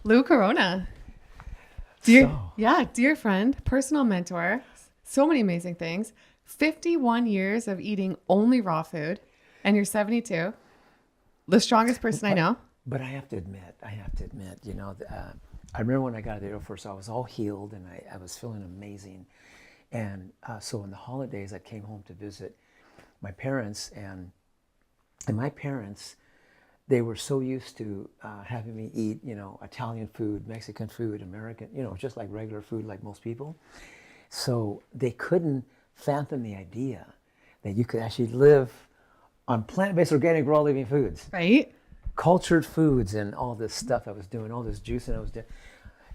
Lou Corona. Dear friend, personal mentor, so many amazing things. 51 years of eating only raw food, and you're 72. The strongest person I But know. but I have to admit, I remember when I got out of the Air Force, I was all healed and I was feeling amazing. And so in the holidays, I came home to visit my parents, and my parents, they were so used to having me eat, Italian food, Mexican food, American, just like regular food, like most people. So they couldn't fathom the idea that you could actually live on plant-based, organic, raw living foods, Right? cultured foods, and all this stuff I was doing, all this juicing I was doing.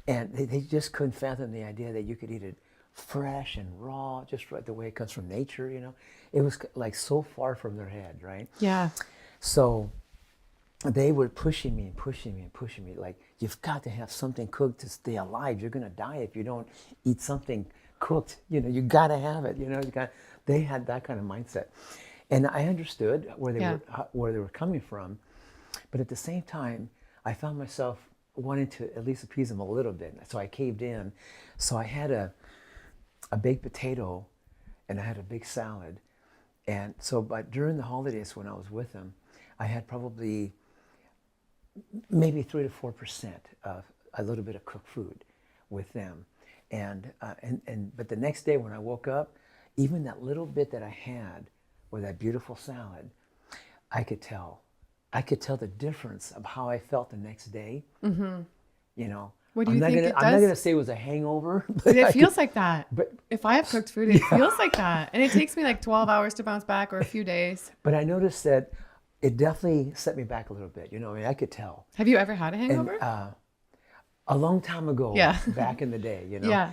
And they just couldn't fathom the idea that you could eat it fresh and raw, just right the way it comes from nature. It was like so far from their head, right? Yeah. So they were pushing me and pushing me and pushing me, like, you've got to have something cooked to stay alive. You're going to die if you don't eat something cooked. You got to have it. They had that kind of mindset. And I understood Yeah. where they were coming from. But at the same time, I found myself wanting to at least appease them a little bit. So I caved in. So I had a baked potato and I had a big salad. And so, but during the holidays when I was with them, I had probably maybe 3 to 4% of a little bit of cooked food with them. But the next day when I woke up, even that little bit that I had with that beautiful salad, I could tell. I could tell the difference of how I felt the next day. You know, What do I'm you not think gonna it I'm not does? gonna say it was a hangover, But but it I could, feels like that. but If I have cooked food, it feels like that. And it takes me like 12 hours to bounce back or a few days. but I noticed that it definitely set me back a little bit. I mean, I could tell. Have you ever had a And hangover? a long time ago, Yeah. back in the day, Yeah.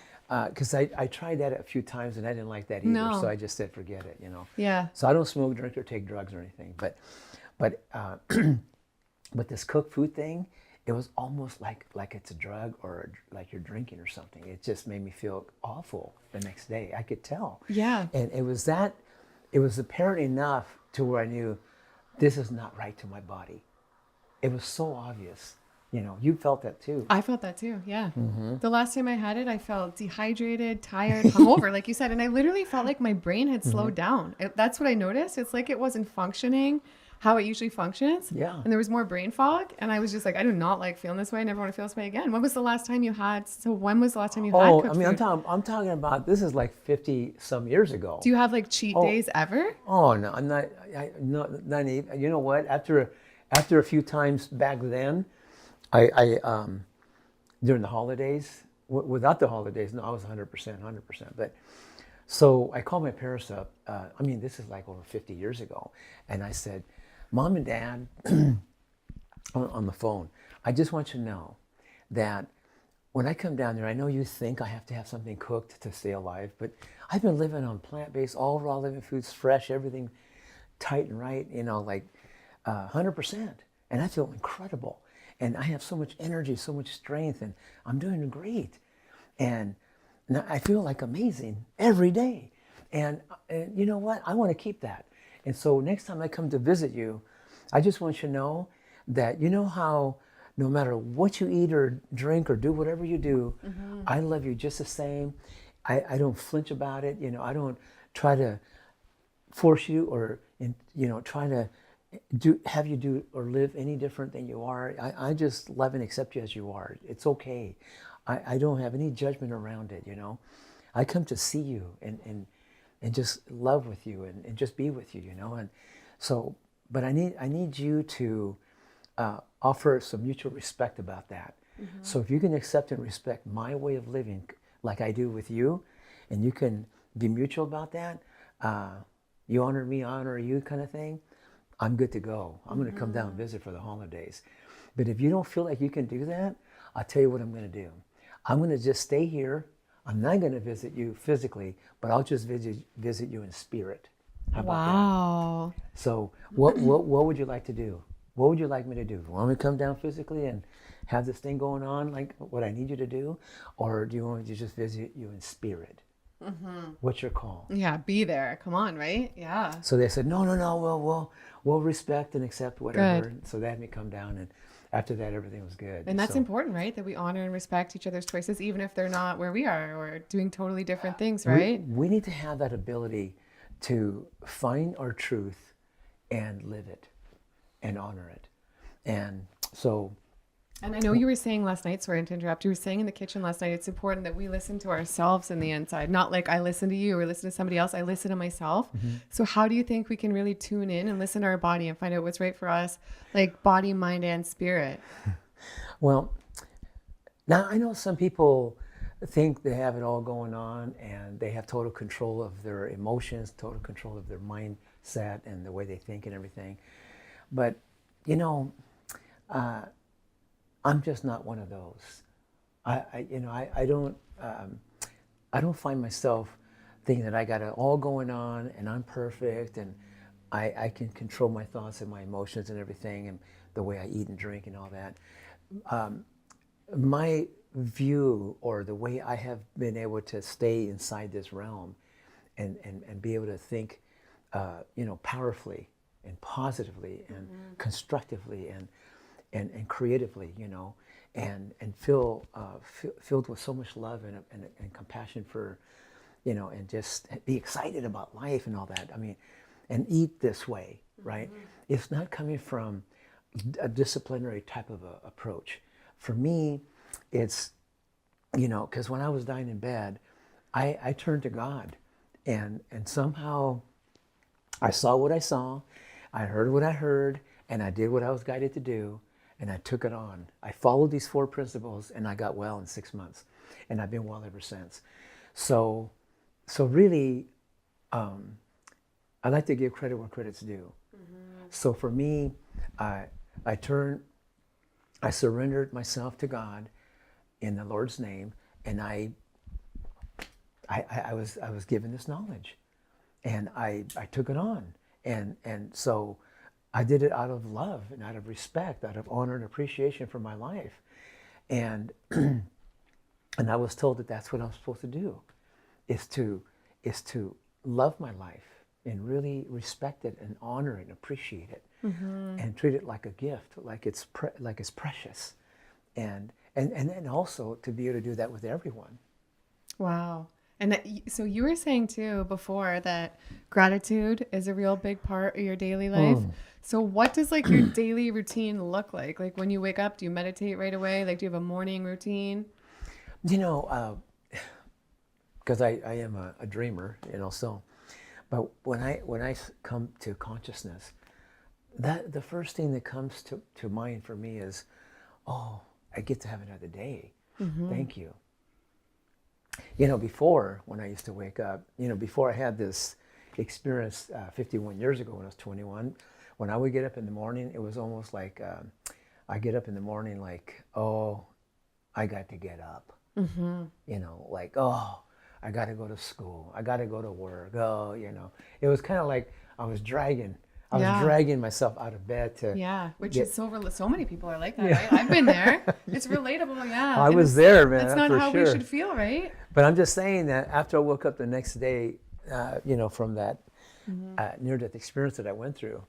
because I tried that a few times and I didn't like that either. So No. I just said, forget it. Yeah. So I don't smoke, drink, or take drugs or anything. But but this cooked food thing, it was almost like it's a drug or like you're drinking or something. It just made me feel awful the next day. I could tell. Yeah. And it was apparent enough to where I knew this is not right to my body. It was so obvious. You felt that too. I felt that too. Yeah. The last time I had it, I felt dehydrated, tired, hungover, like you said. And I literally felt like my brain had slowed down. That's what I noticed. It's like it wasn't functioning how it usually functions. Yeah. And there was more brain fog. And I was just like, I do not like feeling this way. I never want to feel this way again. When was the last time you had Oh, I cooked mean, food? I'm talking about this is like 50 some years ago. Do you have like cheat Oh, days ever? oh no, I'm not. Not even. You know what? After a few times back then, I during the holidays, without the holidays, no, I was 100%. But so I called my parents up. I mean, this is like over 50 years ago, and I said, "Mom and Dad," on the phone, I just want you to know that when I come down there, I know you think I have to have something cooked to stay alive, but I've been living on plant-based, all raw living foods, fresh, everything tight and right, like 100%. And I feel incredible. And I have so much energy, so much strength, and I'm doing great. And now I feel like amazing every day. And you know what? I want to keep that. And so next time I come to visit you, I just want you to know that you know how no matter what you eat or drink or do whatever you do, I love you just the same. I don't flinch about it. I don't try to force you or try to have you do or live any different than you are. I just love and accept you as you are. It's okay. I don't have any judgment around it. I come to see you and just love with you and just be with you. And so, but I need you to offer some mutual respect about that. So if you can accept and respect my way of living like I do with you, and you can be mutual about that, you honor me, I honor you kind of thing, I'm good to go. I'm going to come down and visit for the holidays. But if you don't feel like you can do that, I'll tell you what I'm going to do. I'm going to just stay here. I'm not going to visit you physically, but I'll just visit you in spirit. How about that? Wow. So what would you like to do? What would you like me to do? Want me to come down physically and have this thing going on like what I need you to do? Or do you want me to just visit you in spirit? What's your call? Yeah, be there. Come on, right? Yeah. So they said, no, we'll respect and accept whatever. Good. So they had me come down after that, everything was good. And that's So important, right? That we honor and respect each other's choices, even if they're not where we are or doing totally different things, we, right? we need to have that ability to find our truth and live it and honor it. And so, And I know you were saying last night, sorry to interrupt, you were saying in the kitchen last night, it's important that we listen to ourselves in the inside, not like I listen to you or listen to somebody else, I listen to myself. So how do you think we can really tune in and listen to our body and find out what's right for us, like body, mind, and spirit? well, now I know some people think they have it all going on and they have total control of their emotions, total control of their mindset and the way they think and everything. But, you know, I'm just not one of those. I don't find myself thinking that I got it all going on and I'm perfect and I can control my thoughts and my emotions and everything and the way I eat and drink and all that. My view or the way I have been able to stay inside this realm and be able to think, powerfully and positively and constructively and creatively, and feel filled with so much love and compassion for, and just be excited about life and all that. I mean, and eat this way, right? It's not coming from a disciplinary type of a approach. For me, it's, because when I was dying in bed, I turned to God, and somehow I saw what I saw, I heard what I heard, and I did what I was guided to do, and I took it on. I followed these 4 principles, and I got well in 6 months, and I've been well ever since. So really, I like to give credit where credit's due. So for me, I surrendered myself to God in the Lord's name, and I was given this knowledge, and I took it on, and so I did it out of love and out of respect, out of honor and appreciation for my life, and and I was told that that's what I'm supposed to do, is to love my life and really respect it and honor it and appreciate it, and treat it like a gift, like it's precious, and also to be able to do that with everyone. Wow. And so you were saying too before that gratitude is a real big part of your daily life. So what does like your daily routine look like? Like when you wake up, do you meditate right away? Like do you have a morning routine? Because I am a dreamer, so, but when I come to consciousness, that the first thing that comes to mind for me is, oh, I get to have another day. Thank you. Before, when I used to wake up, before I had this experience 51 years ago when I was 21, when I would get up in the morning, it was almost like I get up in the morning like, oh, I got to get up. Like, oh, I got to go to school. I got to go to work. Oh, it was kind of like I was dragging myself out of bed to which is so many people are like that, right? I've been there. It's relatable, yeah. I was there, man. That's not for how sure. we should feel, right? But I'm just saying that after I woke up the next day, from that near-death experience that I went through,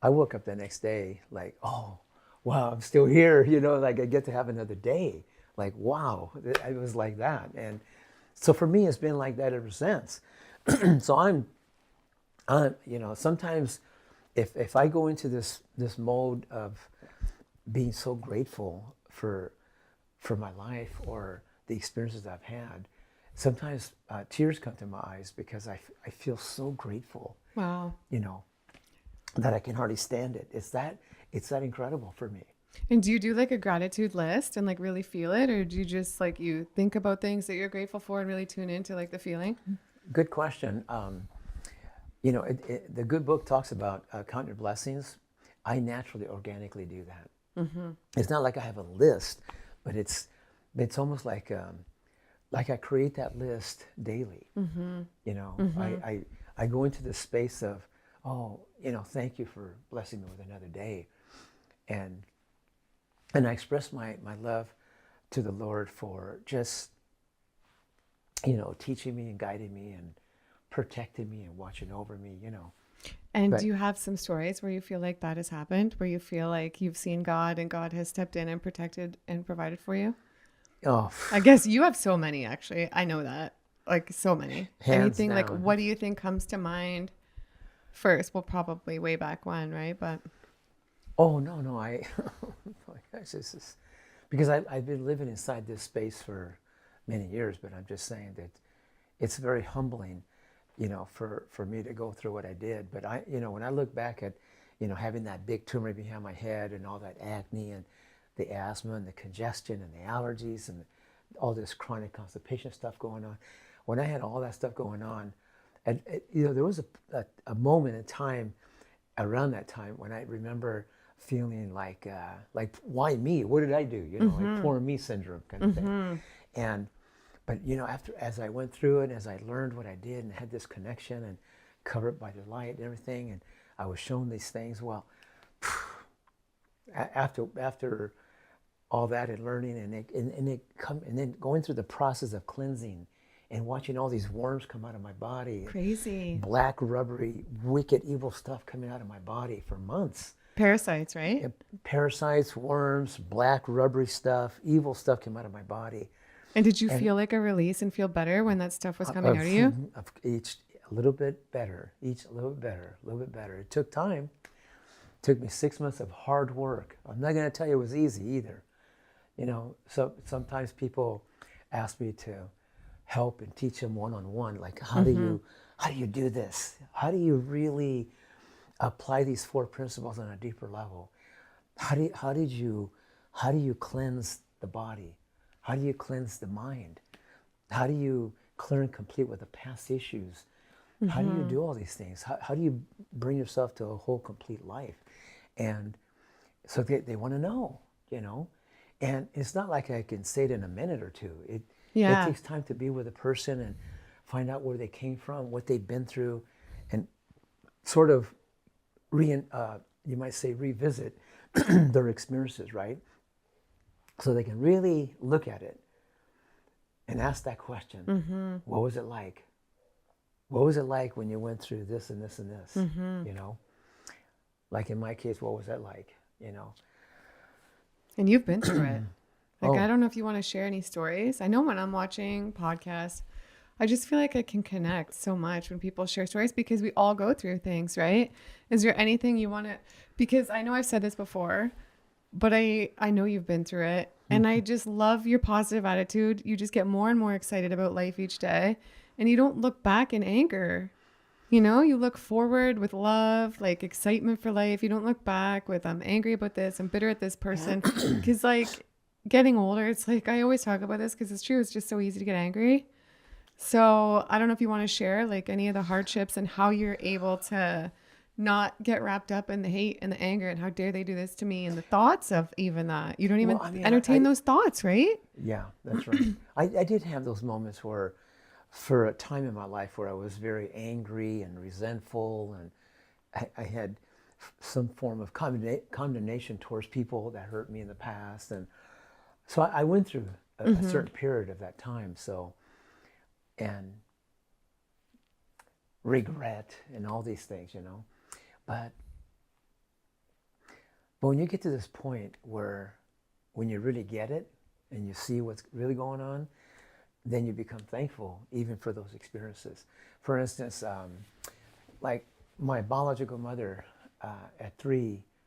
I woke up the next day like, oh, wow, I'm still here. Like I get to have another day. Like, wow, it was like that. And so for me, it's been like that ever since. So I'm sometimes if I go into this mode of being so grateful for my life or the experiences I've had, sometimes tears come to my eyes because I feel so grateful. Wow. That I can hardly stand it. It's that incredible for me. And do you do like a gratitude list and like really feel it, or do you just like you think about things that you're grateful for and really tune into like the feeling? Good question. The good book talks about count your blessings. I naturally, organically do that. It's not like I have a list, but it's almost like I create that list daily. I go into this space of, oh, thank you for blessing me with another day, and I express my love to the Lord for just teaching me and guiding me and protecting me and watching over me. And But do you have some stories where you feel like that has happened, where you feel like you've seen God and God has stepped in and protected and provided for you? oh, I guess you have so many, actually. I know that. Like, so many. hands Anything, like, down. what do you think comes to mind first? Well, probably way back when, right? But Oh no, I oh my gosh, this is because I've been living inside this space for many years, but I'm just saying that it's very humbling, for me to go through what I did. But when I look back at, having that big tumor behind my head and all that acne and the asthma and the congestion and the allergies and all this chronic constipation stuff going on, when I had all that stuff going on, and there was a moment in time around that time when I remember feeling like why me? What did I do? Like poor me syndrome kind of thing. But as I went through it, as I learned what I did and had this connection and covered by the light and everything, and I was shown these things. Well, after all that and learning and then going through the process of cleansing and watching all these worms come out of my body, crazy. black, rubbery, wicked, evil stuff coming out of my body for months. Parasites, right? And parasites, worms, black, rubbery stuff, evil stuff came out of my body. And did you feel like a release and feel better when that stuff was coming out of you? Each a little bit better, each a little bit better, a little bit better. It took time. It took me 6 months of hard work. I'm not going to tell you it was easy either. So sometimes people ask me to help and teach them one-on-one, like how do you do this? How do you really apply these 4 principles on a deeper level? How do you cleanse the body? How do you cleanse the mind? How do you clear and complete with the past issues? How do you do all these things? How do you bring yourself to a whole complete life? And so they want to know, And it's not like I can say it in a minute or two. It takes time to be with a person and find out where they came from, what they've been through, and sort of you might say revisit their experiences, right? So they can really look at it and ask that question. What was it like? What was it like when you went through this and this and this? Like in my case, what was that like? And you've been through it. Like, Oh. I don't know if you want to share any stories. I know when I'm watching podcasts, I just feel like I can connect so much when people share stories because we all go through things, right? Is there anything you want to, because I know I've said this before, but I know you've been through it, and I just love your positive attitude. You just get more and more excited about life each day, and you don't look back in anger. You look forward with love, like excitement for life. You don't look back with, I'm angry about this, I'm bitter at this person. Because like getting older, it's like, I always talk about this because it's true. It's just so easy to get angry. So I don't know if you want to share like any of the hardships and how you're able to not get wrapped up in the hate and the anger and how dare they do this to me and the thoughts of even that. You don't even entertain those thoughts, right? Yeah, that's right. I did have those moments where, for a time in my life where I was very angry and resentful, and I had some form of condemnation towards people that hurt me in the past. And so I went through a certain period of that time. And regret and all these things, But when you get to this point when you really get it and you see what's really going on, then you become thankful even for those experiences. For instance, like my biological mother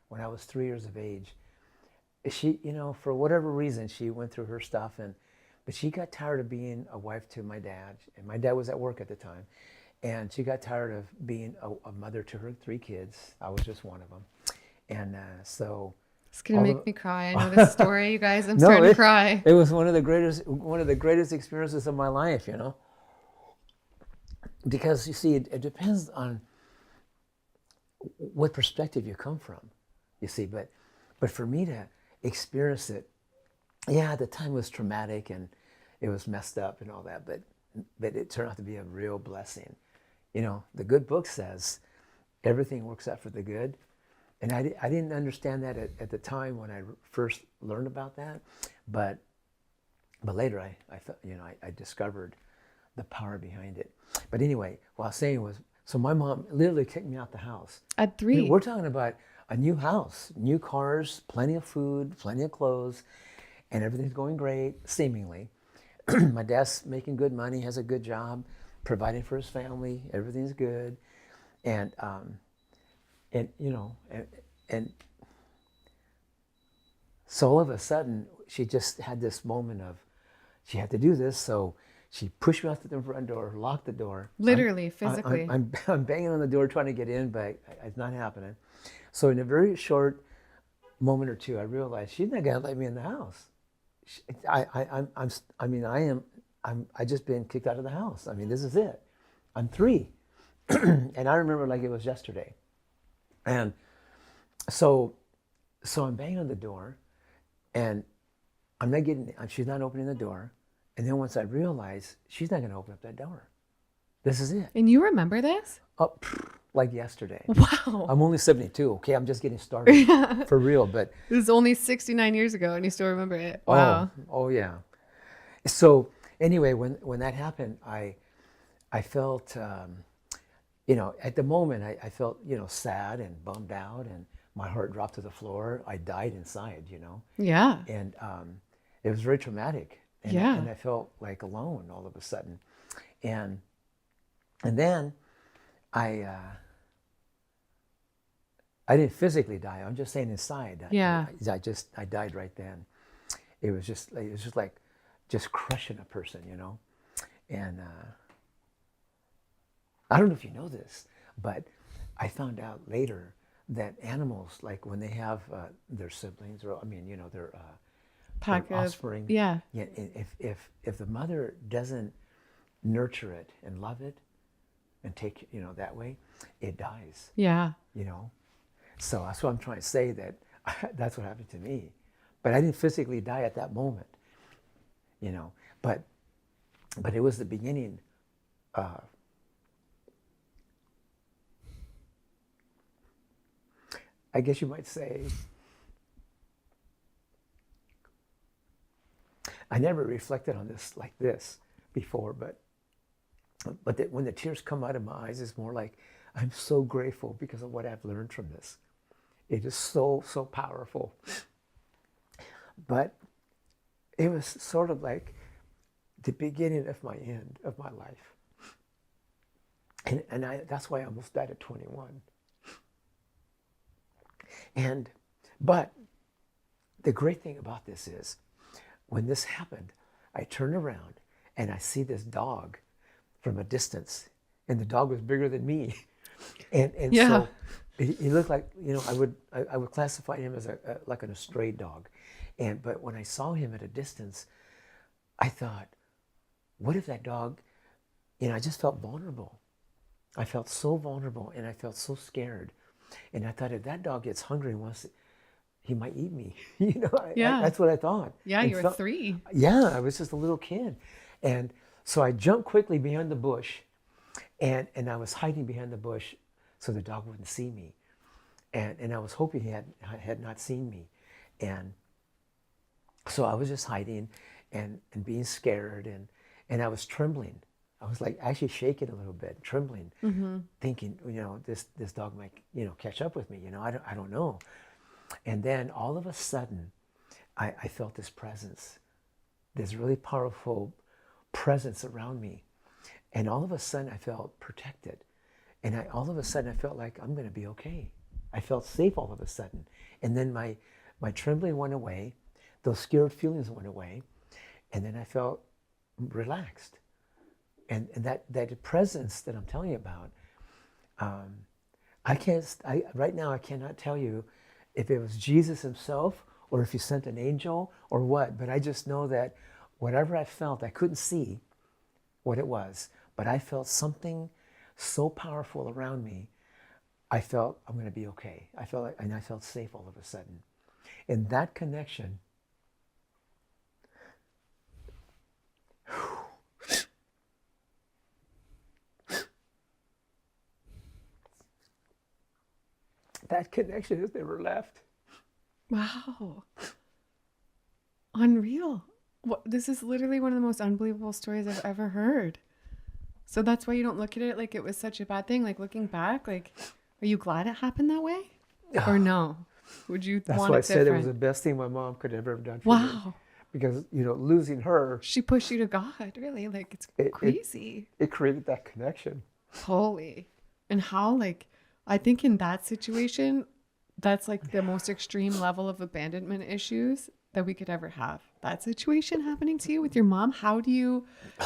when I was 3 years of age, she, for whatever reason, she went through her stuff, but she got tired of being a wife to my dad, and my dad was at work at the time. And she got tired of being a mother to her 3 kids. I was just one of them. And so... It's going to make me cry. I know this story, you guys. I'm starting to cry. It was one of the greatest experiences of my life, Because, you see, it depends on what perspective you come from, you see. But for me to experience it, yeah, at the time was traumatic and it was messed up and all that, but it turned out to be a real blessing. The good book says everything works out for the good. And I didn't understand that at the time when I first learned about that. But later I discovered the power behind it. But anyway, what I was saying was, So my mom literally kicked me out the house. At 3. We're talking about a new house, new cars, plenty of food, plenty of clothes, and everything's going great, seemingly. My dad's making good money, has a good job, providing for his family. Everything's good, and you know, and so all of a sudden, she just had this moment of she had to do this. So she pushed me out the front door, locked the door. Literally, physically. I'm banging on the door trying to get in, but it's not happening. So in a very short moment or two, I realized she's not gonna let me in the house. I just been kicked out of the house. I mean, this is it. I'm 3. And I remember like it was yesterday. And so I'm banging on the door and she's not opening the door. And then once I realize she's not going to open up that door. This is it. And you remember this? Oh, like yesterday. Wow. I'm only 72. Okay, I'm just getting started for real. But It was only 69 years ago and you still remember it. Wow. Oh yeah. So anyway, when that happened, I felt, you know, at the moment I felt, you know, sad and bummed out, and my heart dropped to the floor. I died inside, you know. Yeah. And it was very traumatic. And, Yeah. And I felt like alone all of a sudden. And then I didn't physically die. I'm just saying inside. Yeah. I died right then. It was just like crushing a person, you know. And I don't know if you know this, but I found out later that animals, like when they have their siblings, or I mean, you know, their offspring. Yeah. Yeah. If the mother doesn't nurture it and love it and take, you know, that way, it dies. Yeah. You know. So that's what I'm trying to say, that that's what happened to me. But I didn't physically die at that moment, you know. But it was the beginning. I guess you might say, I never reflected on this like this before, but when the tears come out of my eyes, it's more like I'm so grateful because of what I've learned from this. It is so powerful. But it was sort of like the beginning of my end of my life. And that's why I almost died at 21. But the great thing about this is, when this happened, I turned around and I see this dog from a distance, and the dog was bigger than me. And Yeah. so he looked like, you know, I would classify him as like an stray dog. But when I saw him at a distance, I thought, what if that dog, you know, I just felt vulnerable. I felt so vulnerable, and I felt so scared. And I thought, if that dog gets hungry and wants, he might eat me. You know, Yeah. that's what I thought. Yeah, And you were 3. Yeah, I was just a little kid. And so I jumped quickly behind the bush, and I was hiding behind the bush so the dog wouldn't see me. And I was hoping he had not seen me. And so I was just hiding and being scared, and I was trembling. I was like actually shaking a little bit, trembling, thinking, you know, this dog might, you know, catch up with me. You know, I don't know. And then all of a sudden, I felt this presence, this really powerful presence around me. And all of a sudden, I felt protected. And all of a sudden, I felt like I'm going to be okay. I felt safe all of a sudden. And then my trembling went away. Those scared feelings went away. And then I felt relaxed. And that presence that I'm telling you about, right now I cannot tell you if it was Jesus himself or if he sent an angel or what, but I just know that whatever I felt, I couldn't see what it was, but I felt something so powerful around me. I felt I'm going to be okay. I felt safe all of a sudden. And that connection, that connection has never left. Wow. Unreal. This is literally one of the most unbelievable stories I've ever heard. So that's why you don't look at it like it was such a bad thing. Like looking back, like, are you glad it happened that way? Or no? Would you That's want why I it said it was different? the best thing my mom could ever have done for me. Wow. Because, losing her, She pushed you to God, really. Like, it's it, it, crazy. it created that connection. Holy. And how, like, I think in that situation, that's like the most extreme level of abandonment issues that we could ever have. That situation happening to you with your mom,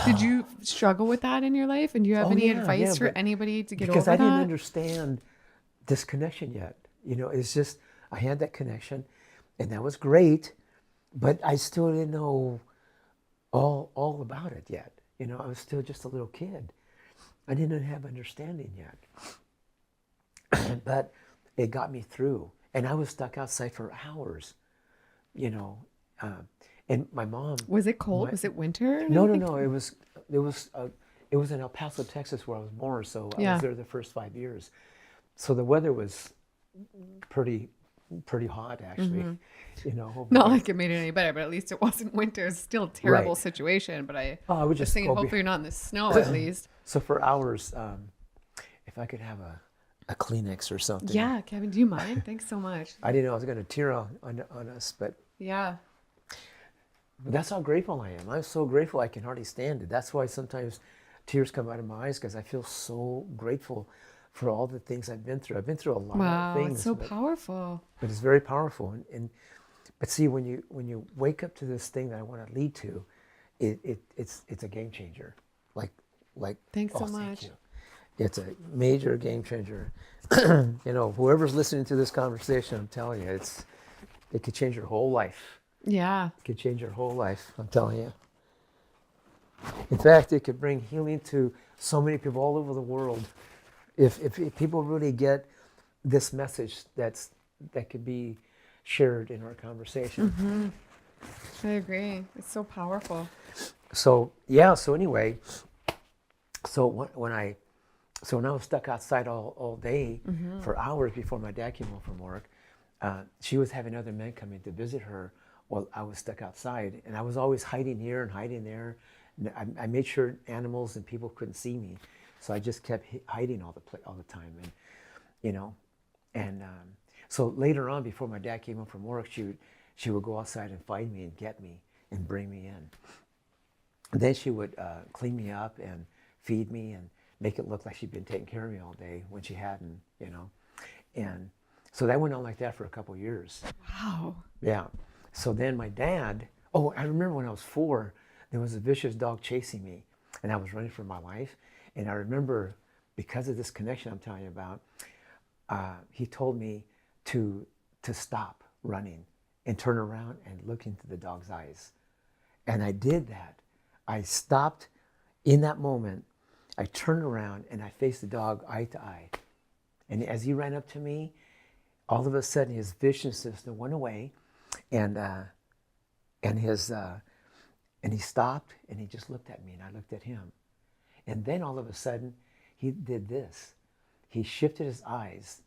did you struggle with that in your life? And do you have Oh, any yeah, advice for but anybody to get because over I didn't that? understand this connection yet. It's just, I had that connection and that was great, but I still didn't know all about it yet. I was still just a little kid. I didn't have understanding yet. But it got me through. And I was stuck outside for hours, you know. And my mom. Was it cold? Was it winter? or No, no, anything? no. It was in El Paso, Texas, where I was born. So I Yeah. was there the first 5 years. So the weather was pretty hot, actually. over Not there. like it made it any better, but at least it wasn't winter. It's still a terrible Right. situation. But I Oh, I would was just thinking, go hopefully you're not in the snow at least. So for hours, if I could have a Kleenex or something. Yeah, Kevin, do you mind? Thanks so much. I didn't know I was going to tear on us, but Yeah. that's how grateful I am. I'm so grateful I can hardly stand it. That's why sometimes tears come out of my eyes, because I feel so grateful for all the things I've been through. I've been through a lot Wow, of things, it's so powerful. but it's very powerful. But see, when you wake up to this thing that I want to lead to, it's a game changer. Like Thanks so thank much. you. It's a major game changer. Whoever's listening to this conversation, I'm telling you, it could change your whole life. Yeah. It could change your whole life, I'm telling you. In fact, it could bring healing to so many people all over the world. If people really get this message that could be shared in our conversation. I agree. It's so powerful. So anyway, when I was stuck outside all day for hours before my dad came home from work, she was having other men coming to visit her while I was stuck outside, and I was always hiding here and hiding there. And I made sure animals and people couldn't see me, so I just kept hiding all the time, and so later on, before my dad came home from work, she would go outside and find me and get me and bring me in. And then she would clean me up and feed me and make it look like she'd been taking care of me all day when she hadn't, And so that went on like that for a couple years. Wow. Yeah. So then my dad, I remember when I was 4, there was a vicious dog chasing me, and I was running for my life. And I remember, because of this connection I'm telling you about, he told me to stop running and turn around and look into the dog's eyes. And I did that. I stopped in that moment. I turned around and I faced the dog eye to eye. And as he ran up to me, all of a sudden his viciousness went away, and he stopped and he just looked at me and I looked at him. And then all of a sudden he did this. He shifted his eyes.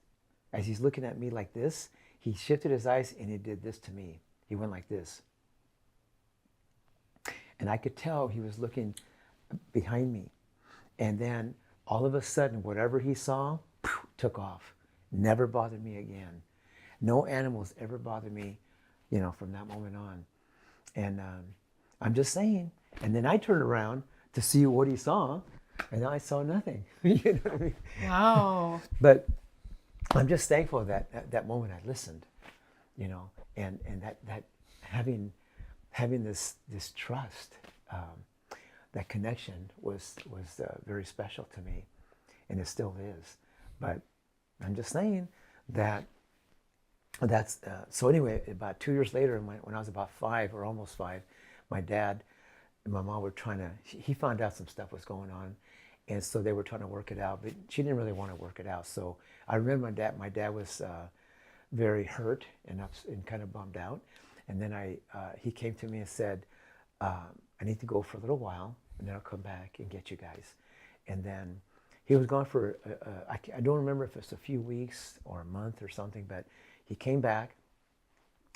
As he's looking at me like this, he shifted his eyes and he did this to me. He went like this. And I could tell he was looking behind me. And then all of a sudden, whatever he saw, took off. Never bothered me again. No animals ever bothered me, from that moment on. And I'm just saying. And then I turned around to see what he saw, and I saw nothing. You know what I mean? Wow. But I'm just thankful that at that moment I listened, and that having this trust, that connection was very special to me, and it still is. But I'm just saying that's so anyway. About 2 years later, when I was about 5 or almost 5, my dad and my mom were he found out some stuff was going on, and so they were trying to work it out, but she didn't really want to work it out. So I remember my dad was very hurt and kind of bummed out, and then he came to me and said, I need to go for a little while, and then I'll come back and get you guys. And then he was gone for I don't remember if it's a few weeks or a month or something, but he came back,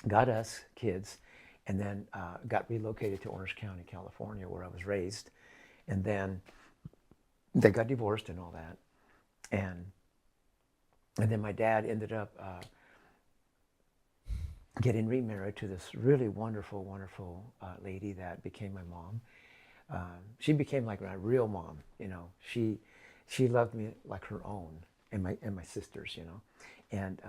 got us kids, and then got relocated to Orange County, California, where I was raised. And then they got divorced and all that. And then my dad ended up getting remarried to this really wonderful, wonderful lady that became my mom. She became like my real mom, you know. She loved me like her own, and my sisters, you know. And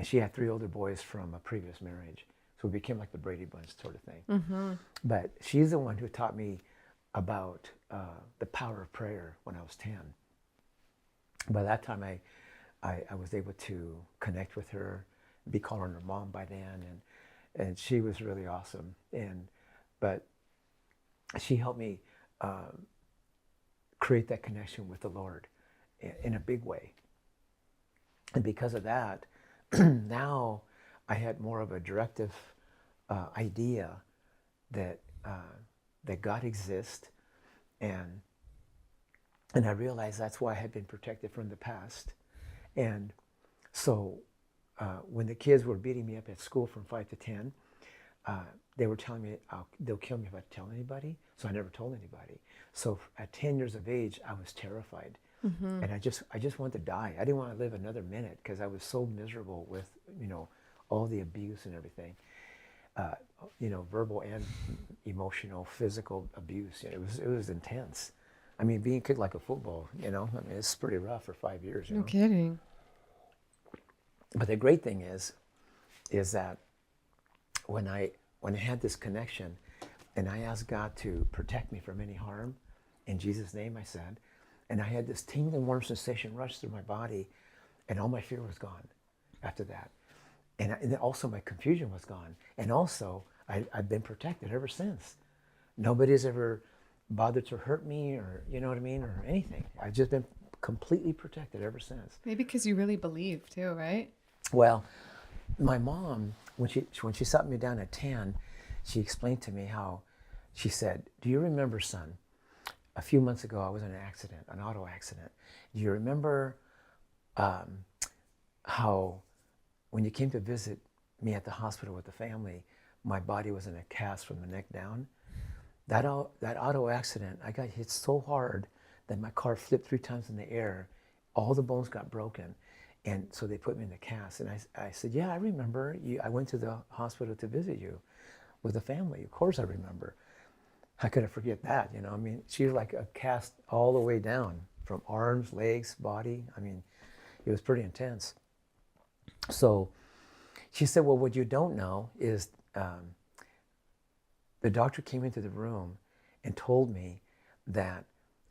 she had 3 older boys from a previous marriage. So we became like the Brady Bunch sort of thing. Mm-hmm. But she's the one who taught me about the power of prayer when I was 10. By that time, I was able to connect with her, be calling her mom by then, and she was really awesome. But she helped me create that connection with the Lord in a big way. And because of that, now I had more of a directive idea that God exists, and I realized that's why I had been protected from the past. And so when the kids were beating me up at school from 5 to 10, they were telling me they'll kill me if I tell anybody. So I never told anybody. So at 10 years of age, I was terrified. Mm-hmm. And I just wanted to die. I didn't want to live another minute because I was so miserable with, you know, all the abuse and everything. You know, verbal and emotional, physical abuse. You know, it was intense. I mean, being kicked like a football, you know, I mean, it's pretty rough for 5 years. You know? Kidding. But the great thing is that when I had this connection, and I asked God to protect me from any harm, in Jesus' name I said, and I had this tingling warm sensation rush through my body, and all my fear was gone after that. And then also my confusion was gone. And also, I've been protected ever since. Nobody's ever bothered to hurt me, or, you know what I mean, or anything. I've just been completely protected ever since. Maybe because you really believe too, right? Well, my mom, when she sat me down at 10, she explained to me how, she said, "Do you remember, son, a few months ago I was in an auto accident. Do you remember how when you came to visit me at the hospital with the family, my body was in a cast from the neck down? That auto accident, I got hit so hard that my car flipped 3 times in the air. All the bones got broken. And so they put me in the cast." And I said, "Yeah, I remember. I went to the hospital to visit you with the family. Of course I remember." How could I forget that? You know, I mean, she was like a cast all the way down from arms, legs, body. I mean, it was pretty intense. So she said, "Well, what you don't know is the doctor came into the room and told me that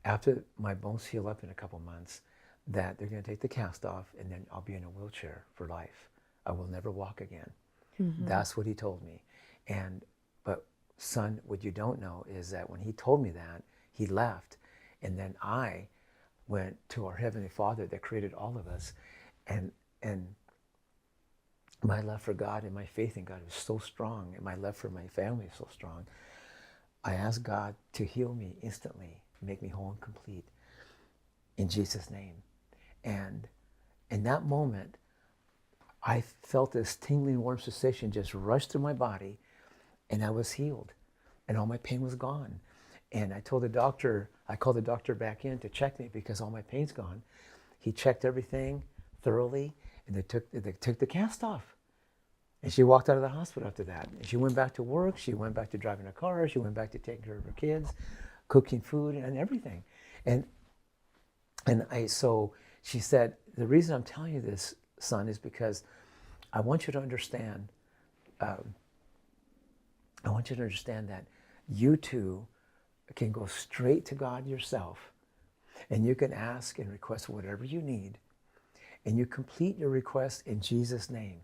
after my bones heal up in a couple months, that they're going to take the cast off, and then I'll be in a wheelchair for life. I will never walk again." Mm-hmm. That's what he told me. But son, what you don't know is that when he told me that, he left, and then I went to our Heavenly Father that created all of us, and my love for God and my faith in God is so strong, and my love for my family is so strong. I asked God to heal me instantly, make me whole and complete, in Jesus' name. And in that moment, I felt this tingling warm sensation just rush through my body, and I was healed, and all my pain was gone. And I called the doctor back in to check me because all my pain's gone. He checked everything thoroughly, and they took the cast off. And she walked out of the hospital after that. And she went back to work, she went back to driving a car, she went back to taking care of her kids, cooking food and everything. So she said, "The reason I'm telling you this, son, is because I want you to understand, that you too can go straight to God yourself, and you can ask and request whatever you need, and you complete your request in Jesus' name,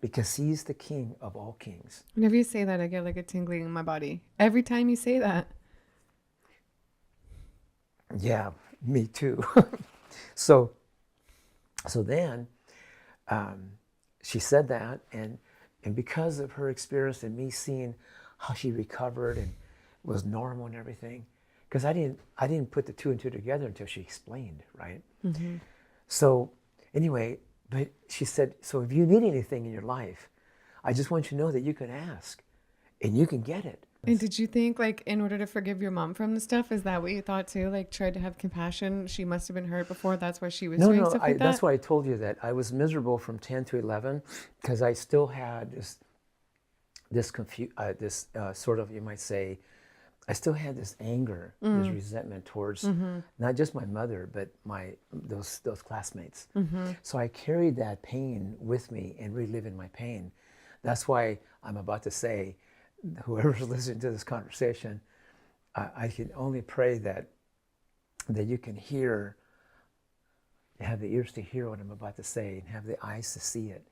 because he's the King of all kings." Whenever you say that, I get like a tingling in my body. Every time you say that. Yeah, me too. So then she said that, and because of her experience and me seeing how she recovered and was normal and everything, because I didn't put the 2 and 2 together until she explained, right? Mm-hmm. So anyway, but she said, "So if you need anything in your life, I just want you to know that you can ask, and you can get it. And did you think, like, in order to forgive your mom from the stuff, is that what you thought too? Like, tried to have compassion. She must have been hurt before. That's why she was No, doing no, stuff like that. that's why I told you that I was miserable from 10 to 11 because I still had this sort of, you might say, I still had this anger, this resentment towards not just my mother, but those classmates. So I carried that pain with me and reliving my pain. That's why I'm about to say, whoever's listening to this conversation, I can only pray that you can hear, have the ears to hear what I'm about to say, and have the eyes to see it,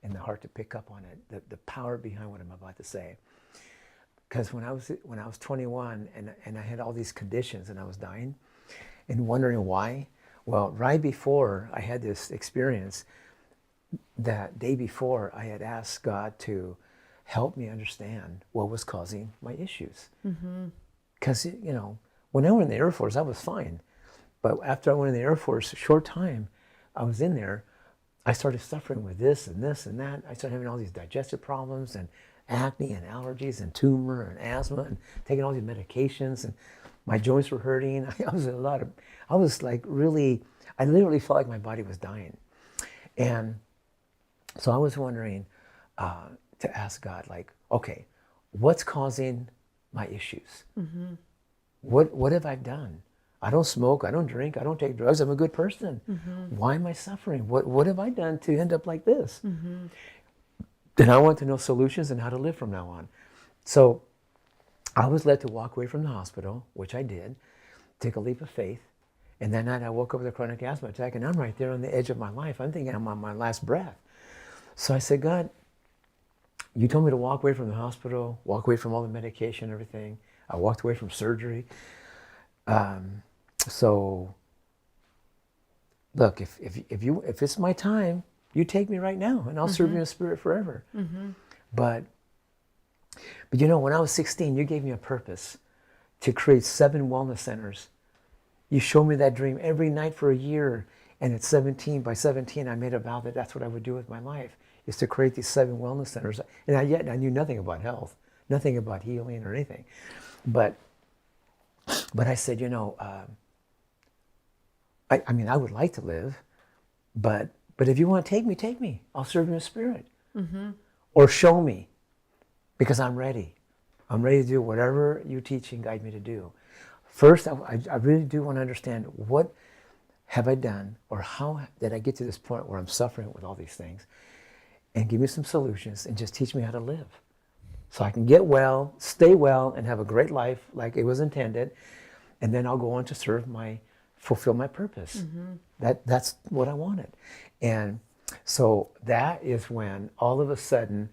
and the heart to pick up on it, the power behind what I'm about to say. Because when I was 21 and I had all these conditions and I was dying and wondering why, well, right before I had this experience, that day before, I had asked God to help me understand what was causing my issues. Because, you know, when I went in the Air Force, I was fine. But after I went in the Air Force, a short time I was in there, I started suffering with this and this and that. I started having all these digestive problems and acne and allergies and tumor and asthma and taking all these medications, and my joints were hurting. I literally felt like my body was dying. And so I was wondering to ask God, like, okay, what's causing my issues? What have I done? I don't smoke, I don't drink, I don't take drugs, I'm a good person. Why am I suffering? What have I done to end up like this? Then I want to know solutions and how to live from now on. So I was led to walk away from the hospital, which I did, take a leap of faith. And that night I woke up with a chronic asthma attack, and I'm right there on the edge of my life. I'm thinking I'm on my last breath. So I said, God, you told me to walk away from the hospital, walk away from all the medication and everything. I walked away from surgery. So look, if it's my time, you take me right now, and I'll serve you in spirit forever. But you know, when I was 16, you gave me a purpose to create 7 wellness centers. You showed me that dream every night for a year, and by 17, I made a vow that that's what I would do with my life, is to create these 7 wellness centers. And I knew nothing about health, nothing about healing or anything. But I said, you know, I mean, I would like to live, but if you want to take me. I'll serve you in spirit. Or show me, because I'm ready. I'm ready to do whatever you teach and guide me to do. First, I really do want to understand, what have I done, or how did I get to this point where I'm suffering with all these things? And give me some solutions, and just teach me how to live, so I can get well, stay well, and have a great life like it was intended. And then I'll go on to fulfill my purpose. That's what I wanted. And so that is when all of a sudden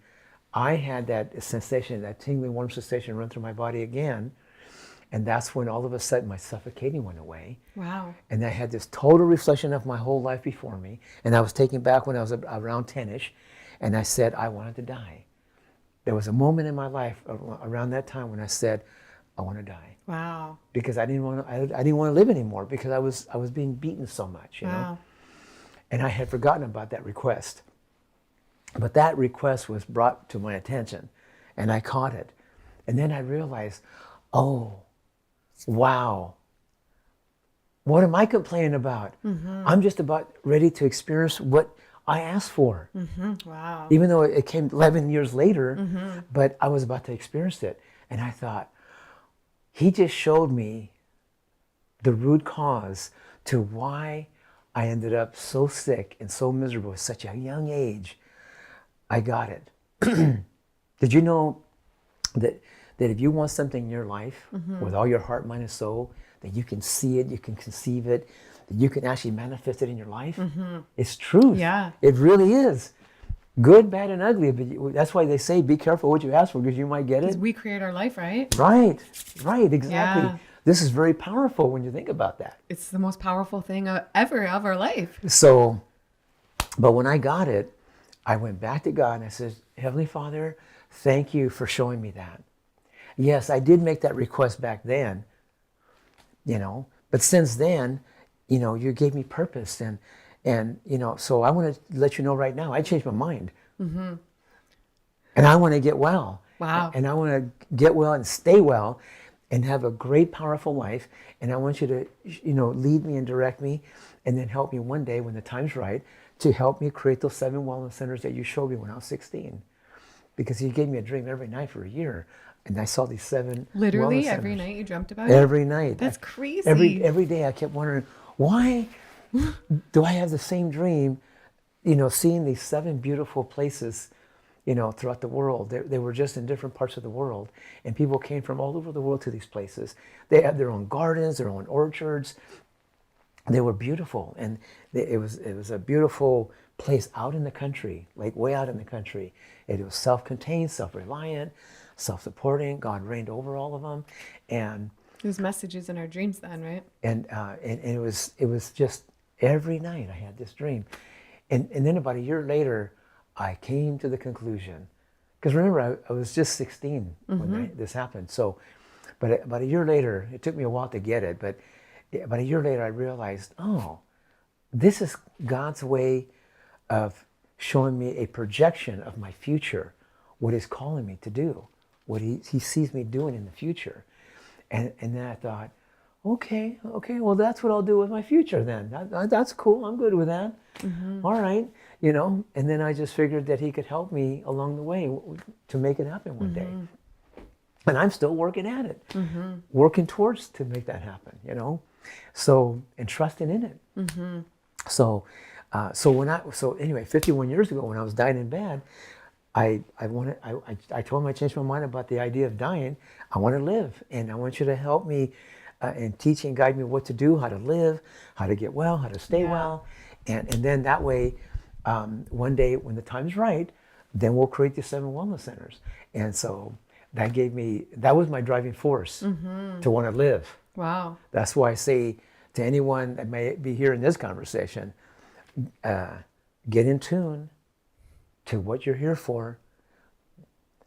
I had that sensation, that tingling, warm sensation run through my body again. And that's when all of a sudden my suffocating went away. Wow. And I had this total reflection of my whole life before me. And I was taken back when I was around 10-ish. And I said I wanted to die. There was a moment in my life around that time when I said, I want to die. Wow. Because I didn't want to live anymore, because I was being beaten so much, you know. And I had forgotten about that request. But that request was brought to my attention, and I caught it. And then I realized, oh, wow, what am I complaining about? I'm just about ready to experience what I asked for. Wow. Even though it came 11 years later, but I was about to experience it. And I thought, he just showed me the root cause to why I ended up so sick and so miserable at such a young age. I got it. Did you know that if you want something in your life with all your heart, mind, and soul, that you can see it, you can conceive it, that you can actually manifest it in your life? It's truth. Yeah. It really is. Good, bad, and ugly. But that's why they say, be careful what you ask for, because you might get it. Because we create our life, right? Right, exactly. Yeah. This is very powerful when you think about that. It's the most powerful thing ever of our life. So, but when I got it, I went back to God and I said, Heavenly Father, thank you for showing me that. Yes, I did make that request back then, you know, but since then, you know, you gave me purpose, and you know, so I want to let you know right now, I changed my mind. And I want to get well. Wow. And I want to get well and stay well and have a great, powerful life. And I want you to, lead me and direct me and then help me one day when the time's right to help me create those 7 wellness centers that you showed me when I was 16. Because you gave me a dream every night for a year. And I saw these 7 Literally wellness every centers. night you dreamt about it? Every night. That's crazy. Every day I kept wondering, why do I have the same dream, seeing these 7 beautiful places, throughout the world. They were just in different parts of the world. And people came from all over the world to these places. They had their own gardens, their own orchards. They were beautiful. And it was a beautiful place out in the country, like way out in the country. It was self-contained, self-reliant, self-supporting. God reigned over all of them. And there's messages in our dreams then, right? And it was just every night I had this dream. And then about a year later, I came to the conclusion, because remember, I was just 16 when this happened. So, but about a year later, it took me a while to get it, but about a year later, I realized, oh, this is God's way of showing me a projection of my future, what He's calling me to do, what He sees me doing in the future. And then I thought, okay, well, that's what I'll do with my future then. That's cool. I'm good with that. All right, And then I just figured that He could help me along the way to make it happen one day. And I'm still working at it, working towards to make that happen, So, and trusting in it. So anyway, 51 years ago when I was dying in bed, I told him I changed my mind about the idea of dying. I want to live, and I want you to help me and teach and guide me what to do, how to live, how to get well, how to stay well. And then that way, one day when the time's right, then we'll create the 7 wellness centers. And so that was my driving force to want to live. Wow. That's why I say to anyone that may be here in this conversation, get in tune to what you're here for.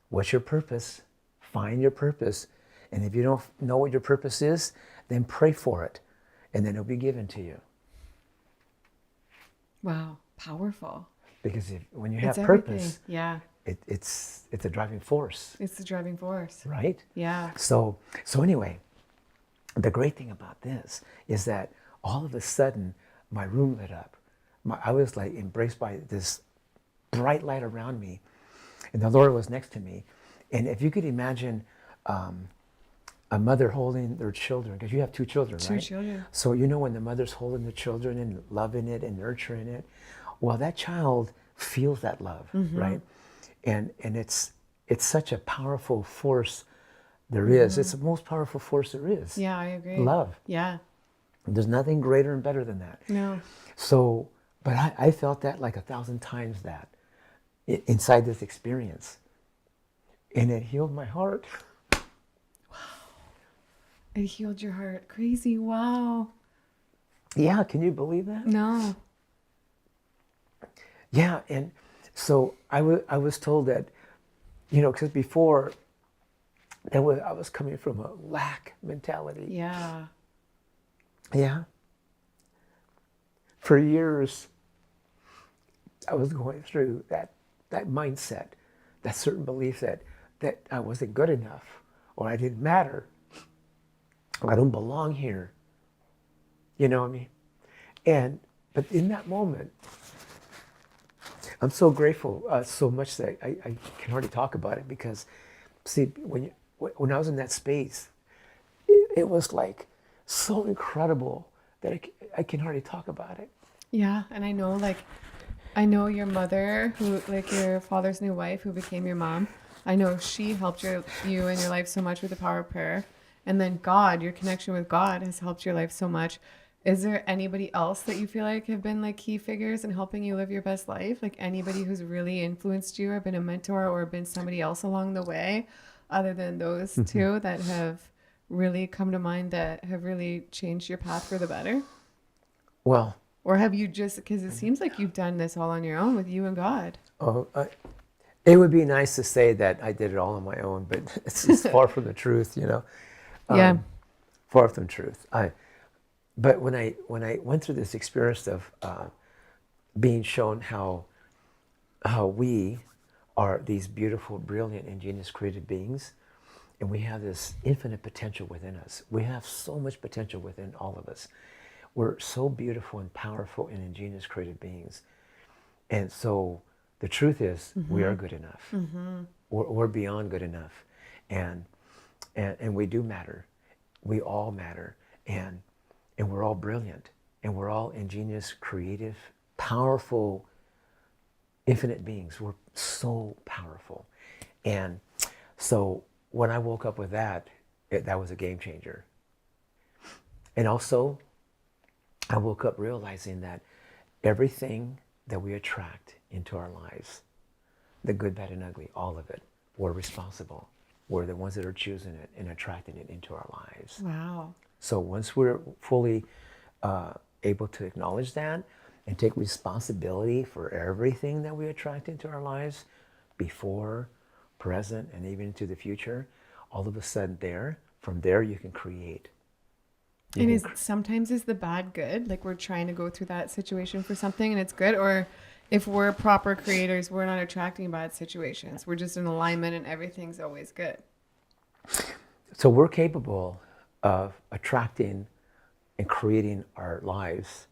What's your purpose? Find your purpose. And if you don't know what your purpose is, then pray for it. And then it'll be given to you. Wow. Powerful. Because when you have everything. purpose, it's a driving force. It's the driving force. Right? Yeah. So anyway, the great thing about this is that all of a sudden, my room lit up. I was like embraced by this bright light around me. And the Lord was next to me. And if you could imagine a mother holding their children, because you have 2 children, right? 2 children. So when the mother's holding the children and loving it and nurturing it, well, that child feels that love, right? And it's such a powerful force there is. It's the most powerful force there is. Yeah, I agree. Love. Yeah. There's nothing greater and better than that. No. So, but I felt that like 1,000 times that inside this experience. And it healed my heart. Wow. It healed your heart. Crazy. Wow. Yeah, can you believe that? No. Yeah, and so I was told that, because before I was coming from a lack mentality. Yeah. Yeah. For years, I was going through that mindset, that certain belief that I wasn't good enough, or I didn't matter, or I don't belong here. You know what I mean? But in that moment, I'm so grateful, so much that I can hardly talk about it, because, see, when I was in that space, it was like so incredible that I can hardly talk about it. Yeah, and I know your mother, who, like your father's new wife, who became your mom. I know she helped you in your life so much with the power of prayer. And then God, your connection with God has helped your life so much. Is there anybody else that you feel like have been like key figures in helping you live your best life? Like anybody who's really influenced you or been a mentor or been somebody else along the way, other than those 2 that have really come to mind that have really changed your path for the better? Well, or have you just, because it seems like you've done this all on your own with you and God. It would be nice to say that I did it all on my own, but it's far from the truth, Yeah. Far from the truth. But when I went through this experience of being shown how we are these beautiful, brilliant, ingenious, creative beings. And we have this infinite potential within us. We have so much potential within all of us. We're so beautiful and powerful and ingenious, creative beings. And so the truth is, we are good enough. We're beyond good enough. And we do matter. We all matter. And we're all brilliant. And we're all ingenious, creative, powerful, infinite beings. We're so powerful. And so when I woke up with that, that was a game changer. And also, I woke up realizing that everything that we attract into our lives, the good, bad, and ugly, all of it, we're responsible. We're the ones that are choosing it and attracting it into our lives. Wow. So once we're fully able to acknowledge that and take responsibility for everything that we attract into our lives, before, present, and even into the future, all of a sudden from there you can create. And sometimes is the bad good? Like we're trying to go through that situation for something and it's good? Or if we're proper creators, we're not attracting bad situations. We're just in alignment and everything's always good. So we're capable of attracting and creating our lives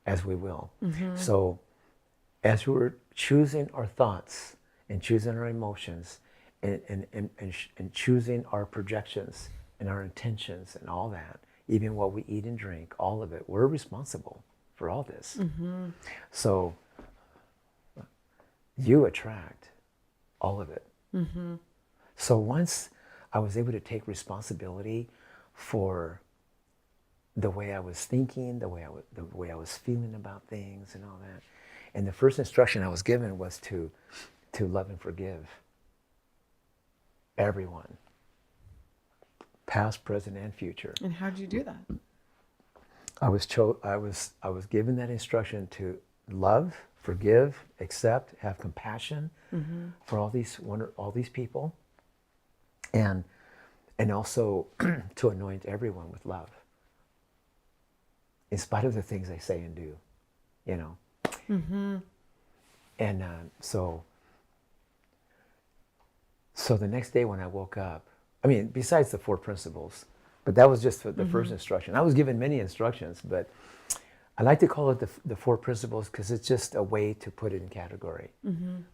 as we will. So as we're choosing our thoughts and choosing our emotions and choosing our projections and our intentions and all that, even what we eat and drink, all of it, we're responsible for all this. So you attract all of it. So once I was able to take responsibility for the way I was thinking, the way I was feeling about things and all that, and the first instruction I was given was to love and forgive everyone, past, present, and future. And how did you do that? I was given that instruction to love, forgive, accept, have compassion for all these people, and also to anoint everyone with love, in spite of the things they say and do, you know. And so the next day when I woke up, I mean, besides the 4 principles, but that was just the first instruction. I was given many instructions, but I like to call it the 4 principles because it's just a way to put it in category.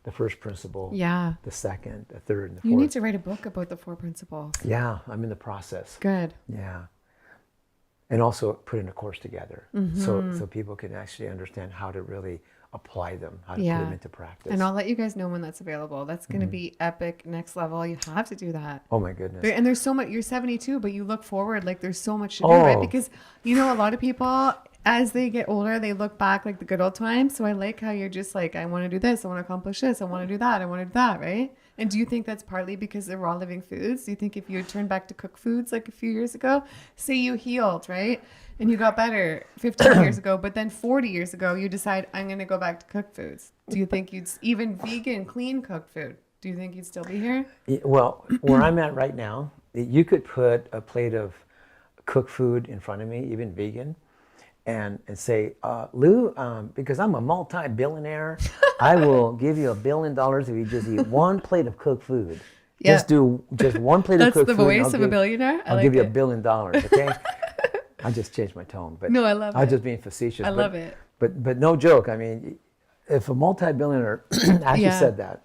The first principle, the second, the third, and the fourth. You need to write a book about the 4 principles. Yeah, I'm in the process. Good. Yeah. And also put in a course together so people can actually understand how to really apply them, how to put them into practice. And I'll let you guys know when that's available. That's going to be epic, next level. You have to do that. Oh my goodness. And there's so much. You're 72, but you look forward like there's so much to do, right? Because you know, a lot of people, as they get older, they look back like the good old times. So I like how you're just like, I want to do this, I want to accomplish this, I want to do that, I want to do that, right? And do you think that's partly because they're raw living foods? Do you think if you had turned back to cook foods like a few years ago, say you healed, right? And you got better 15 years ago, but then 40 years ago, you decide, I'm going to go back to cooked foods. Do you think even vegan, clean cooked food, do you think you'd still be here? Well, where I'm at right now, you could put a plate of cooked food in front of me, even vegan, and say, Lou, because I'm a multi-billionaire, I will give you $1 billion if you just eat one plate of cooked food. Yeah. Just do one plate of cooked food. That's the voice of a billionaire? I'll give you $1 billion, okay? I just changed my tone. But no, I love it. I was just being facetious. I love it. But no joke. I mean, if a multi-billionaire actually said that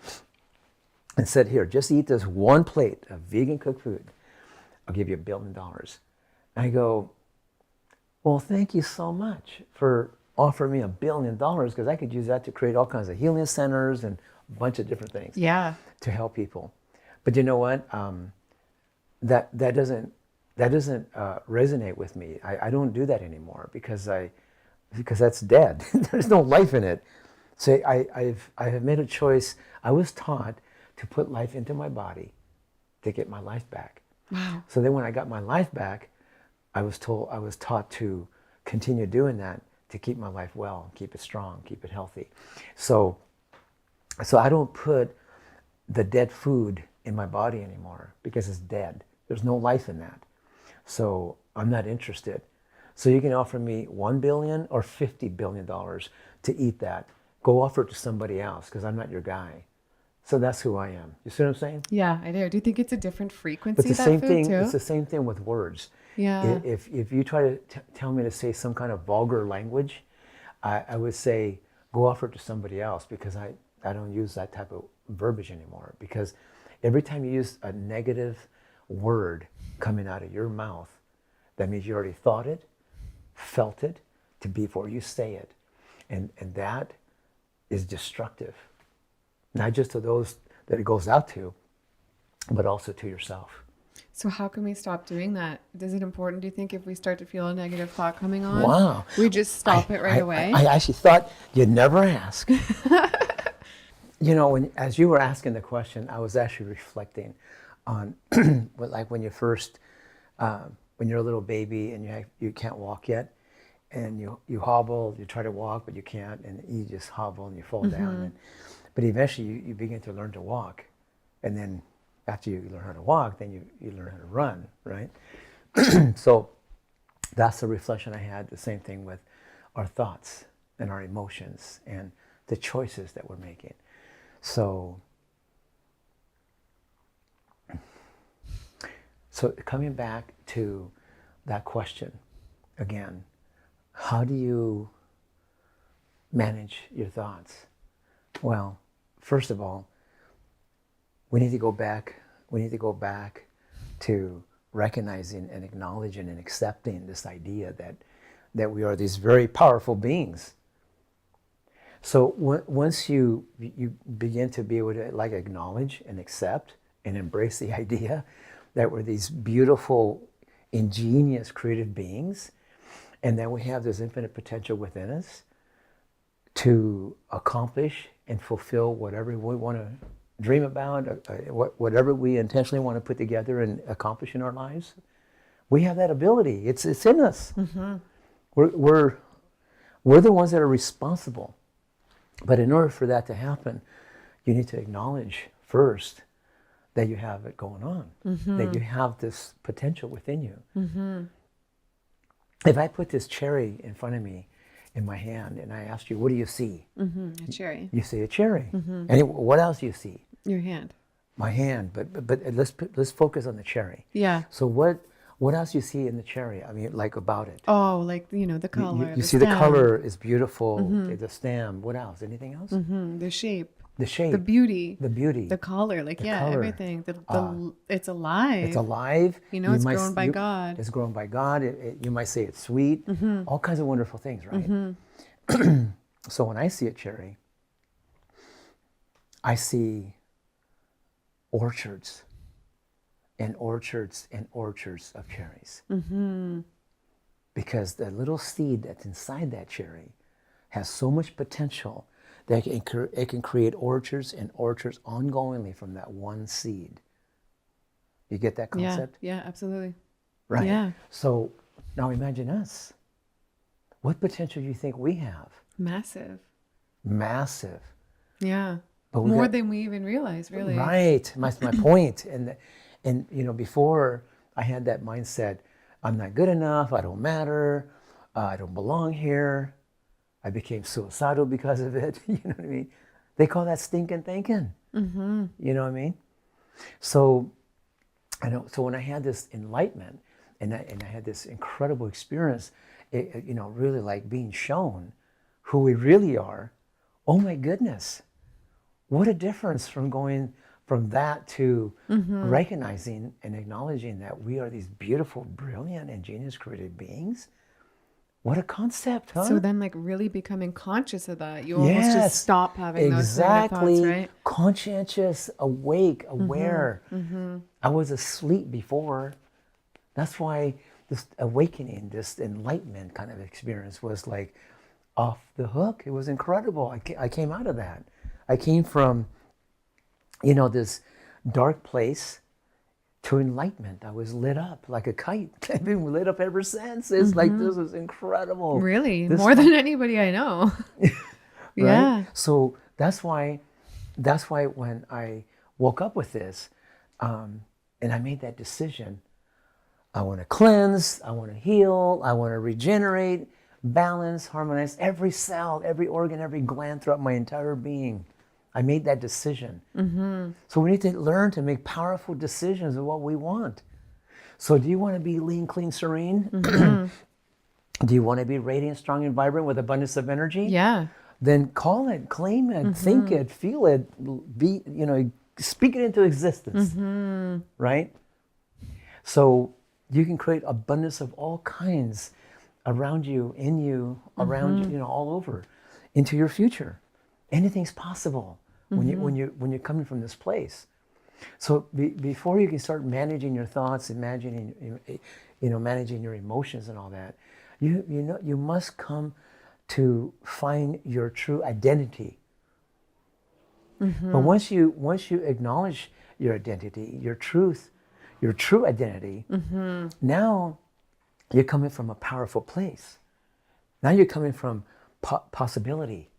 and said, here, just eat this one plate of vegan cooked food, I'll give you $1 billion. And I go, well, thank you so much for offering me $1 billion because I could use that to create all kinds of healing centers and a bunch of different things to help people. But you know what? That doesn't resonate with me. I don't do that anymore because that's dead. There's no life in it. So I have made a choice. I was taught to put life into my body to get my life back. Wow. So then when I got my life back, I was taught to continue doing that to keep my life well, keep it strong, keep it healthy. So I don't put the dead food in my body anymore because it's dead. There's no life in that. So I'm not interested. So you can offer me $1 billion or $50 billion to eat that. Go offer it to somebody else because I'm not your guy. So that's who I am. You see what I'm saying? Yeah, I do. Do you think it's a different frequency, But the that same food thing. too? It's the same thing with words. Yeah. If you try to tell me to say some kind of vulgar language, I would say go offer it to somebody else, because I don't use that type of verbiage anymore. Because every time you use a negative word coming out of your mouth, that means you already thought it, felt it, before you say it. And that is destructive. Not just to those that it goes out to, but also to yourself. So how can we stop doing that? Is it important, do you think, if we start to feel a negative thought coming on? Wow. We just stop it right away? I actually thought you'd never ask. You know, as you were asking the question, I was actually reflecting on like when you first, when you're a little baby and you can't walk yet, and you hobble, you try to walk, but you can't, and you just hobble and you fall down. But eventually you begin to learn to walk. And then after you learn how to walk, then you learn how to run, right? So that's the reflection I had. The same thing with our thoughts and our emotions and the choices that we're making. So coming back to that question again, how do you manage your thoughts? Well, first of all, we need to go back to recognizing and acknowledging and accepting this idea that we are these very powerful beings. So once you begin to be able to like acknowledge and accept and embrace the idea that we're these beautiful, ingenious, creative beings, and that we have this infinite potential within us to accomplish and fulfill whatever we want to dream about, whatever we intentionally want to put together and accomplish in our lives, we have that ability. It's in us. We're the ones that are responsible. But in order for that to happen, you need to acknowledge first that you have it going on, that you have this potential within you. If I put this cherry in front of me in my hand and I asked you, what do you see? A cherry. You see a cherry. And what else do you see? Your hand. My hand, but let's focus on the cherry. Yeah. So what else you see in the cherry? I mean, like about it. Oh, like, the color. You see stem. the color is beautiful. The stem. What else? Anything else? The shape. The shape. The beauty. The beauty. The color. Like, color. everything. It's alive. It's alive. It's grown by God. It's grown by God. You might say it's sweet. All kinds of wonderful things, right? So when I see a cherry, I see orchards and orchards and orchards of cherries. Because the little seed that's inside that cherry has so much potential that it can create orchards and orchards ongoingly from that one seed. You get that concept? Yeah, absolutely. Right. Yeah. So now imagine us. What potential do you think we have? Massive. Massive. Yeah. But more than we even realize, really. Right. My point. And before I had that mindset, I'm not good enough, I don't matter, I don't belong here. I became suicidal because of it. You know what I mean? They call that stinking thinking. You know what I mean? So so when I had this enlightenment and I had this incredible experience, really like being shown who we really are, oh my goodness, what a difference from going from that to recognizing and acknowledging that we are these beautiful, brilliant, ingenious, creative beings. What a concept, huh? So then, like, really becoming conscious of that, you almost just stop having those negative thoughts, right? Conscientious, awake, aware. I was asleep before. That's why this awakening, this enlightenment kind of experience was like off the hook. It was incredible. I came out of that. I came from, this dark place to enlightenment. I was lit up like a kite. I've been lit up ever since. It's like, this is incredible. Really? More than anybody I know. Right? Yeah. So that's why when I woke up with this, and I made that decision, I want to cleanse, I want to heal, I want to regenerate, balance, harmonize every cell, every organ, every gland throughout my entire being. I made that decision. So we need to learn to make powerful decisions of what we want. So do you want to be lean, clean, serene? Do you want to be radiant, strong, and vibrant with abundance of energy? Yeah. Then call it, claim it, think it, feel it, be, speak it into existence, right? So you can create abundance of all kinds around you, in you, around you, all over, into your future. Anything's possible when you're coming from this place. So before you can start managing your thoughts, managing your emotions and all that, you must come to find your true identity. But once you acknowledge your identity, your true identity, now you're coming from a powerful place. Now you're coming from possibility,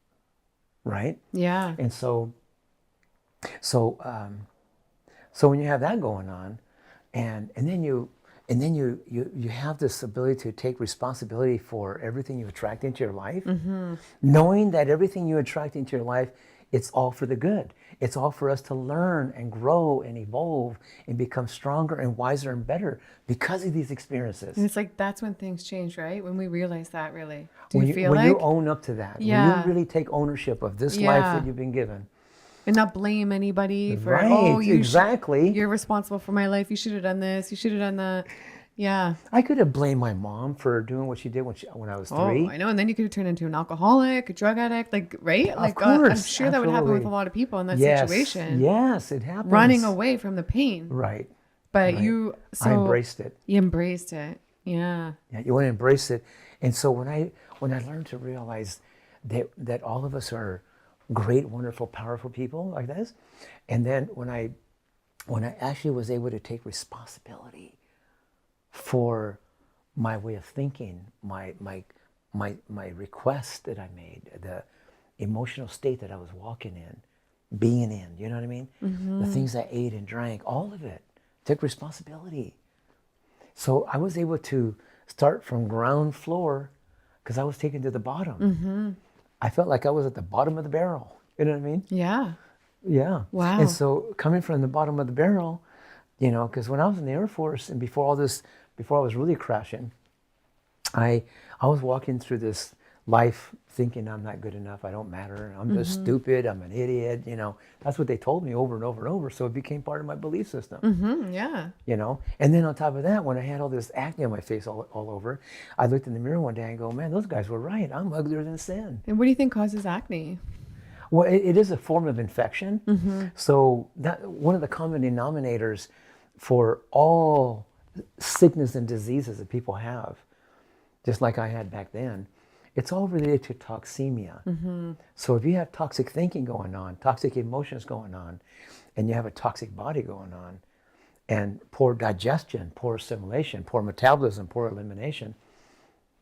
right? Yeah. And so when you have that going on, and then you have this ability to take responsibility for everything you attract into your life, knowing that everything you attract into your life, it's all for the good. It's all for us to learn and grow and evolve and become stronger and wiser and better because of these experiences. And it's like, that's when things change, right? When we realize that, really. When you own up to that, when you really take ownership of this life that you've been given. And not blame anybody for, exactly. You're responsible for my life. You should have done this. You should have done that. Yeah. I could have blamed my mom for doing what she did when I was 3. Oh, I know. And then you could have turned into an alcoholic, a drug addict, right? Of course. I'm sure that would happen with a lot of people in that situation. Yes, it happens. Running away from the pain. Right. But I embraced it. You embraced it. Yeah. Yeah, you want to embrace it. And so when I learned to realize that all of us are great, wonderful, powerful people like this, and then when I actually was able to take responsibility for my way of thinking, my request that I made, the emotional state that I was walking in, being in, you know what I mean? The things I ate and drank, all of it, took responsibility. So I was able to start from ground floor because I was taken to the bottom. I felt like I was at the bottom of the barrel. You know what I mean? Yeah. Yeah. Wow. And so coming from the bottom of the barrel, because when I was in the Air Force and before I was really crashing, I was walking through this life thinking I'm not good enough, I don't matter, I'm just stupid, I'm an idiot, That's what they told me over and over and over, so it became part of my belief system. Yeah. And then on top of that, when I had all this acne on my face all over, I looked in the mirror one day and go, man, those guys were right, I'm uglier than sin. And what do you think causes acne? Well, it is a form of infection. So that one of the common denominators for all sickness and diseases that people have, just like I had back then, it's all related to toxemia. So if you have toxic thinking going on, toxic emotions going on, and you have a toxic body going on, and poor digestion, poor assimilation, poor metabolism, poor elimination,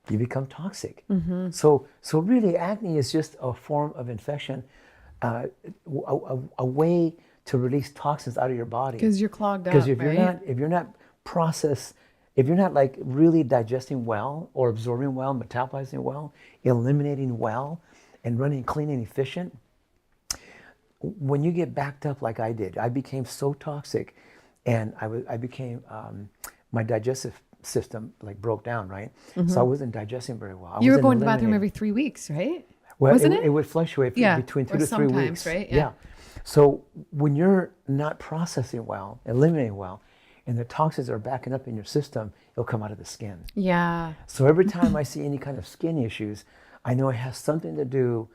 you become toxic. So really acne is just a form of infection, a way to release toxins out of your body. Because you're clogged up, Because if you're not like really digesting well or absorbing well, metabolizing well, eliminating well, and running clean and efficient, when you get backed up like I did, I became so toxic, and I became my digestive system broke down, right? So I wasn't digesting very well. You were going to the bathroom every 3 weeks, right? Well, Wasn't it? It would fluctuate between 2 to 3 weeks. Right? Yeah. So when you're not processing well, eliminating well, and the toxins are backing up in your system, it'll come out of the skin. Yeah. So every time I see any kind of skin issues, I know it has something to do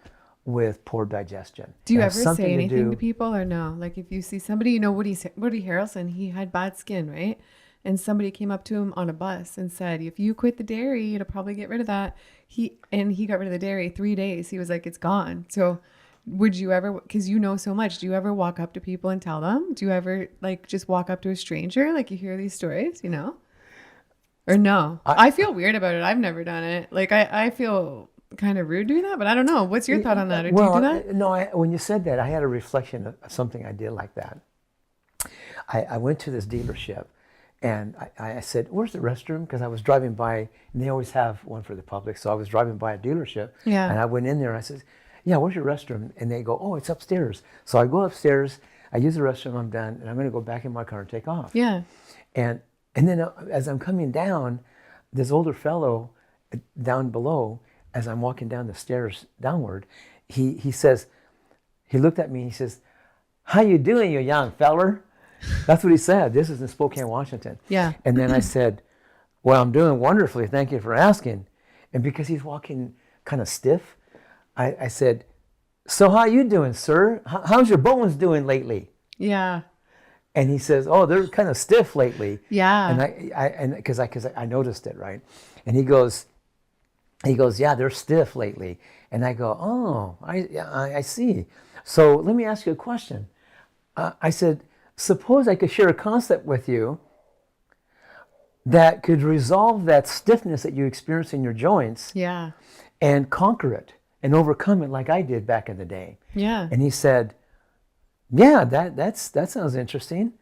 with poor digestion. Do you ever say anything to people or no? Like if you see somebody, Woody Harrelson, he had bad skin, right? And somebody came up to him on a bus and said, if you quit the dairy, it'll probably get rid of that. He got rid of the dairy 3 days. He was like, it's gone. So would you ever, because you know so much, do you ever walk up to people and tell them? Do you ever just walk up to a stranger? Like you hear these stories, Or no? I feel weird about it. I've never done it. I feel kind of rude doing that, but I don't know. What's your thought on that? Or do you do that? No, when you said that, I had a reflection of something I did like that. I went to this dealership and I said, where's the restroom? Because I was driving by, and they always have one for the public. So I was driving by a dealership and I went in there and I said, yeah, where's your restroom? And they go, oh, it's upstairs. So I go upstairs, I use the restroom, I'm done, and I'm going to go back in my car and take off. Yeah. And then as I'm coming down, this older fellow down below, as I'm walking down the stairs downward, he says, he looked at me and he says, how you doing, you young feller? That's what he said. This is in Spokane, Washington. Yeah. And then I said, well, I'm doing wonderfully. Thank you for asking. And because he's walking kind of stiff, I said, so how you doing, sir? How's your bones doing lately? Yeah. And he says, oh, they're kind of stiff lately. Yeah. And because I noticed it, right? And he goes, yeah, they're stiff lately. And I go, oh, I see. So let me ask you a question. I said, suppose I could share a concept with you that could resolve that stiffness that you experience in your joints. Yeah. And conquer it and overcome it like I did back in the day. Yeah. And he said, yeah, that sounds interesting.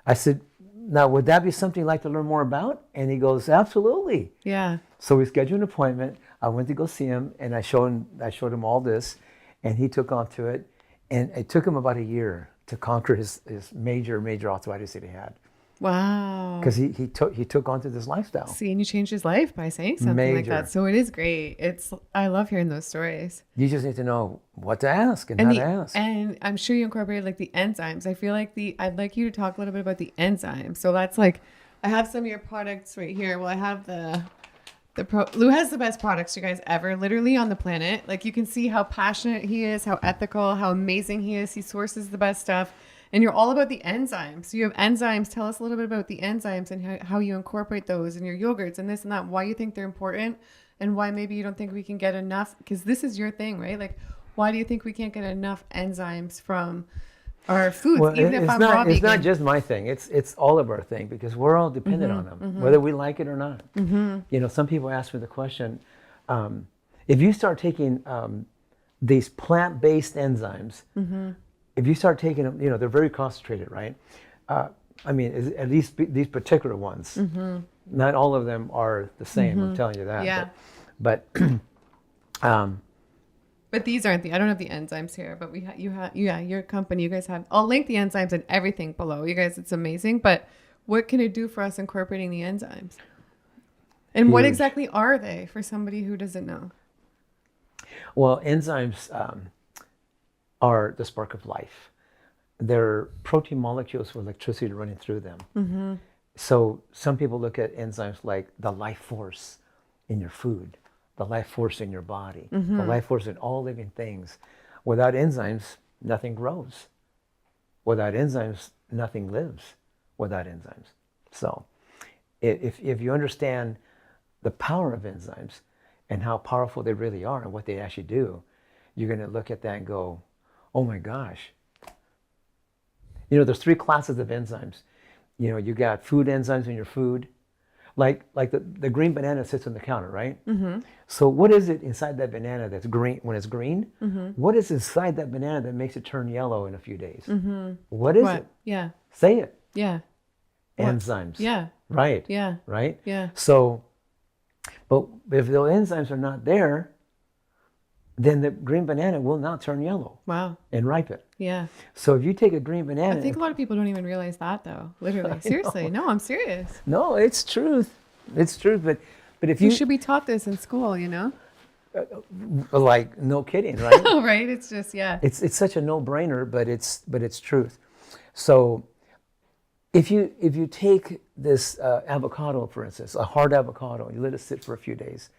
I said, now, would that be something you'd like to learn more about? And he goes, absolutely. Yeah. So we scheduled an appointment. I went to go see him, and I showed him all this, and he took on to it. And it took him about a year to conquer his major arthritis that he had. Wow. Because he took onto this lifestyle. See, and you changed his life by saying something like that. So it is great. I love hearing those stories. You just need to know what to ask and how to ask. And I'm sure you incorporated like the enzymes. I feel like I'd like you to talk a little bit about the enzymes. So that's like, I have some of your products right here. Well, I have Lou has the best products, you guys, ever, literally on the planet. Like, you can see how passionate he is, how ethical, how amazing he is. He sources the best stuff. And you're all about the enzymes. So you have enzymes. Tell us a little bit about the enzymes and how you incorporate those in your yogurts and this and that, why you think they're important and why maybe you don't think we can get enough, because this is your thing, right? Like, why do you think we can't get enough enzymes from our foods? Well, even if I'm raw vegan. It's not just my thing. It's all of our thing, because we're all dependent on them, whether we like it or not. You know, some people ask me the question, if you start taking these plant-based enzymes, if you start taking them, you know, they're very concentrated, right? I mean, at least these particular ones, not all of them are the same, I'm telling you that. Yeah. But these aren't I don't have the enzymes here, but your company, you guys have, I'll link the enzymes and everything below. You guys, it's amazing. But what can it do for us incorporating the enzymes? And what exactly are they for somebody who doesn't know? Well, enzymes are the spark of life. They're protein molecules with electricity running through them. So some people look at enzymes like the life force in your food, the life force in your body, the life force in all living things. Without enzymes, nothing grows. Without enzymes, nothing lives without enzymes. So if you understand the power of enzymes and how powerful they really are and what they actually do, you're going to look at that and go, oh my gosh. You know, there's 3 classes of enzymes. You know, you got food enzymes in your food. Like the green banana sits on the counter, right? So what is it inside that banana that's green when it's green? What is inside that banana that makes it turn yellow in a few days? What is it? Yeah. Say it. Yeah. Enzymes. Yeah. Right. Yeah. Right? Yeah. So, but if those enzymes are not there, then the green banana will not turn yellow. Wow. And ripen. Yeah. So if you take a green banana... I think a lot of people don't even realize that, though. Literally. Seriously. No, I'm serious. No, it's truth. It's truth. But if you should be taught this in school, you know? Like, no kidding, right? Right? It's just, yeah. It's such a no-brainer, but it's truth. So if you take this avocado, for instance, a hard avocado, you let it sit for a few days,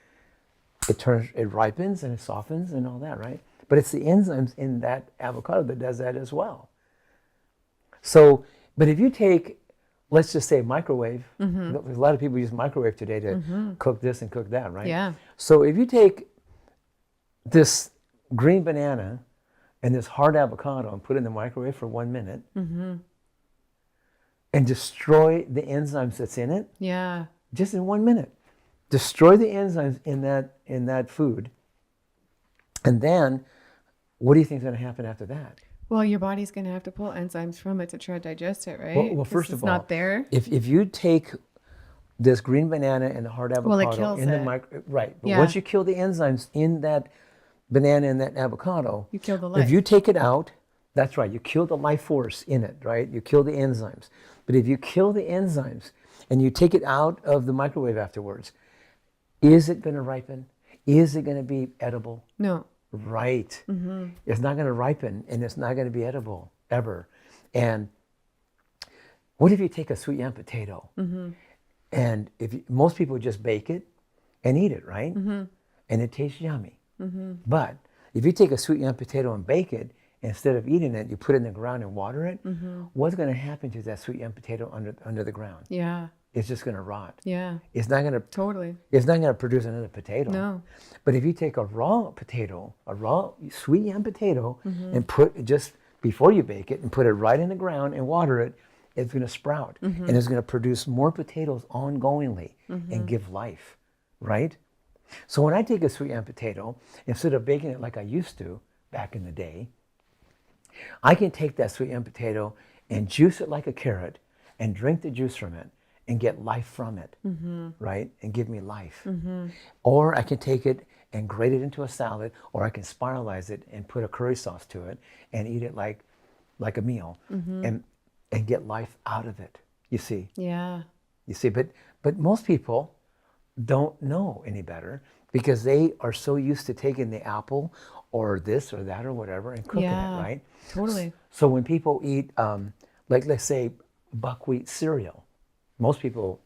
it ripens and it softens and all that, right? But it's the enzymes in that avocado that does that as well. So, but if you take, let's just say microwave, a lot of people use microwave today to cook this and cook that, right? Yeah. So if you take this green banana and this hard avocado and put it in the microwave for 1 minute and destroy the enzymes that's in it, yeah, just in 1 minute. Destroy the enzymes in that food, and then what do you think is going to happen after that? Well, your body's going to have to pull enzymes from it to try to digest it, right? Well, first of all, not there. If you take this green banana and the hard avocado it kills in the it. right, but once you kill the enzymes in that banana and that avocado, You kill the life. if you take it out, that's right, you kill the life force in it, right? You kill the enzymes. But if you kill the enzymes and you take it out of the microwave afterwards, is it going to ripen? Is it going to be edible? No. Right. It's not going to ripen, and it's not going to be edible ever. And what if you take a sweet yam potato, and most people just bake it and eat it, right? And it tastes yummy. But if you take a sweet yam potato and bake it, instead of eating it, you put it in the ground and water it, what's going to happen to that sweet yam potato under the ground? Yeah. It's just going to rot. Yeah. It's not going to Totally. It's not going to produce another potato. No. But if you take a raw potato, a raw sweet yam potato, and put it just before you bake it and put it right in the ground and water it, it's going to sprout and it's going to produce more potatoes ongoingly and give life, right? So when I take a sweet yam potato, instead of baking it like I used to back in the day, I can take that sweet yam potato and juice it like a carrot and drink the juice from it and get life from it, right? And give me life. Or I can take it and grate it into a salad, or I can spiralize it and put a curry sauce to it and eat it like a meal and get life out of it, you see? Yeah. You see, but most people don't know any better because they are so used to taking the apple or this or that or whatever and cooking it, right? Totally. So when people eat, like let's say buckwheat cereal, most people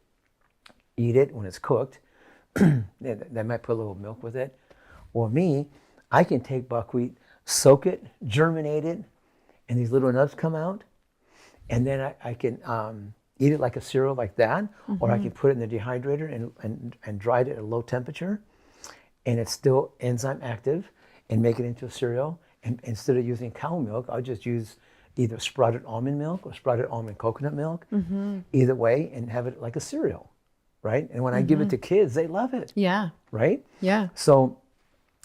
eat it when it's cooked. They might put a little milk with it. Or me, I can take buckwheat, soak it, germinate it, and these little nuts come out. And then I can eat it like a cereal like that, or I can put it in the dehydrator and dry it at a low temperature, and it's still enzyme active, and make it into a cereal. And instead of using cow milk, I'll just use either sprouted almond milk or sprouted almond coconut milk, either way, and have it like a cereal, right? And when I give it to kids, they love it. Yeah. Right? Yeah. So,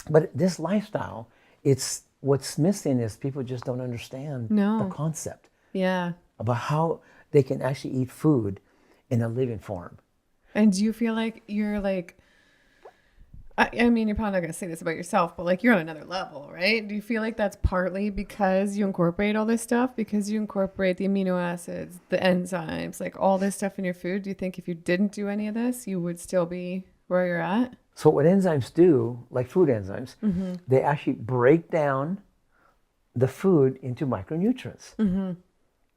but this lifestyle, it's what's missing is people just don't understand the concept Yeah. about how they can actually eat food in a living form. And do you feel like you're like, I mean, you're probably not going to say this about yourself, but like you're on another level, right? Do you feel like that's partly because you incorporate all this stuff, because you incorporate the amino acids, the enzymes, like all this stuff in your food? Do you think if you didn't do any of this, you would still be where you're at? So what enzymes do, like food enzymes, they actually break down the food into micronutrients.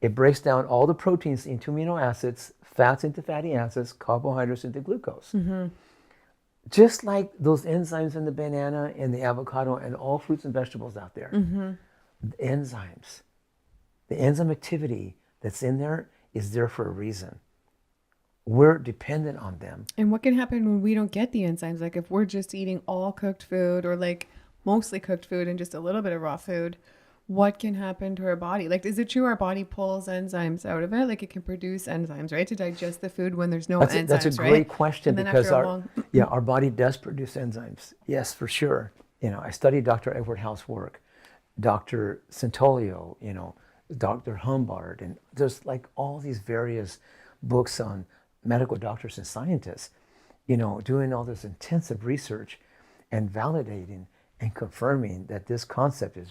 It breaks down all the proteins into amino acids, fats into fatty acids, carbohydrates into glucose. Just like those enzymes in the banana and the avocado and all fruits and vegetables out there. The enzymes, the enzyme activity that's in there is there for a reason. We're dependent on them. And what can happen when we don't get the enzymes? Like if we're just eating all cooked food or like mostly cooked food and just a little bit of raw food, what can happen to our body? Like, is it true our body pulls enzymes out of it? Like it can produce enzymes, right? To digest the food when there's no enzymes, That's a right? great question, And then because after our body does produce enzymes. Yes, for sure. You know, I studied Dr. Edward Howe's work, Dr. Centolio, you know, Dr. Humbard, and there's like all these various books on medical doctors and scientists, you know, doing all this intensive research and validating and confirming that this concept is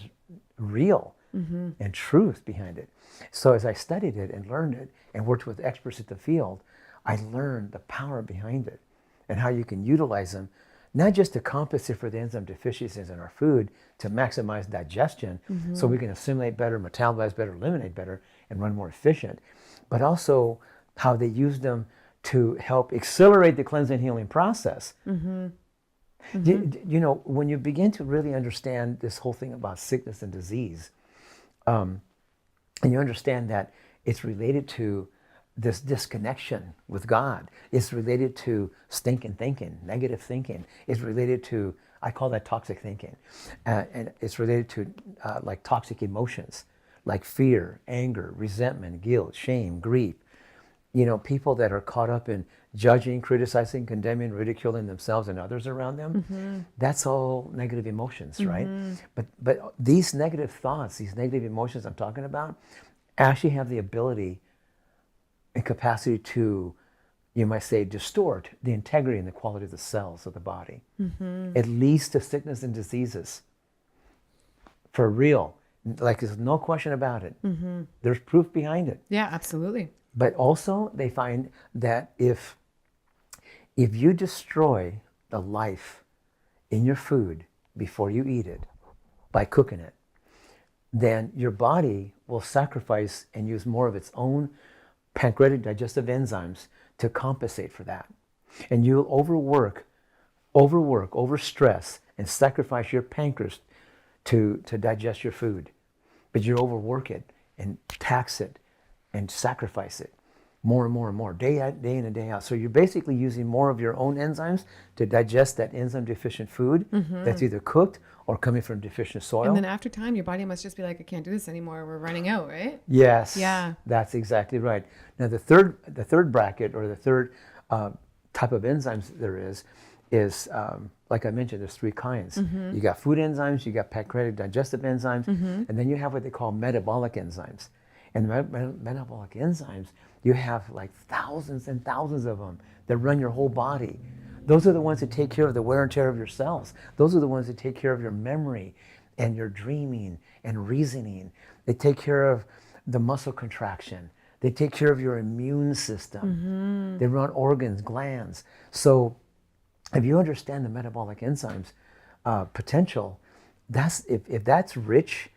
real and truth behind it. So as I studied it and learned it and worked with experts at the field, I learned the power behind it and how you can utilize them, not just to compensate for the enzyme deficiencies in our food to maximize digestion so we can assimilate better, metabolize better, eliminate better, and run more efficient, but also how they use them to help accelerate the cleansing healing process. You know, when you begin to really understand this whole thing about sickness and disease, and you understand that it's related to this disconnection with God, it's related to stinking thinking, negative thinking, it's related to, I call that toxic thinking, and it's related to like toxic emotions, like fear, anger, resentment, guilt, shame, grief. You know, people that are caught up in judging, criticizing, condemning, ridiculing themselves and others around them, that's all negative emotions, right? But these negative thoughts, these negative emotions I'm talking about, actually have the ability and capacity to, you might say, distort the integrity and the quality of the cells of the body. It leads to sickness and diseases, for real. Like there's no question about it. There's proof behind it. Yeah, absolutely. But also they find that if you destroy the life in your food before you eat it by cooking it, then your body will sacrifice and use more of its own pancreatic digestive enzymes to compensate for that. And you'll overstress, and sacrifice your pancreas to digest your food. But you overwork it and tax it and sacrifice it more and more and more, day in and day out. So you're basically using more of your own enzymes to digest that enzyme deficient food that's either cooked or coming from deficient soil. And then after time, your body must just be like, I can't do this anymore. We're running out, right? Yes. Yeah. That's exactly right. Now the third bracket, or the third type of enzymes there is like I mentioned, there's 3 kinds. You got food enzymes, you got pancreatic digestive enzymes, and then you have what they call metabolic enzymes. And metabolic enzymes, you have like thousands and thousands of them that run your whole body. Those are the ones that take care of the wear and tear of your cells. Those are the ones that take care of your memory and your dreaming and reasoning. They take care of the muscle contraction. They take care of your immune system. They run organs, glands. So if you understand the metabolic enzymes potential, if that's rich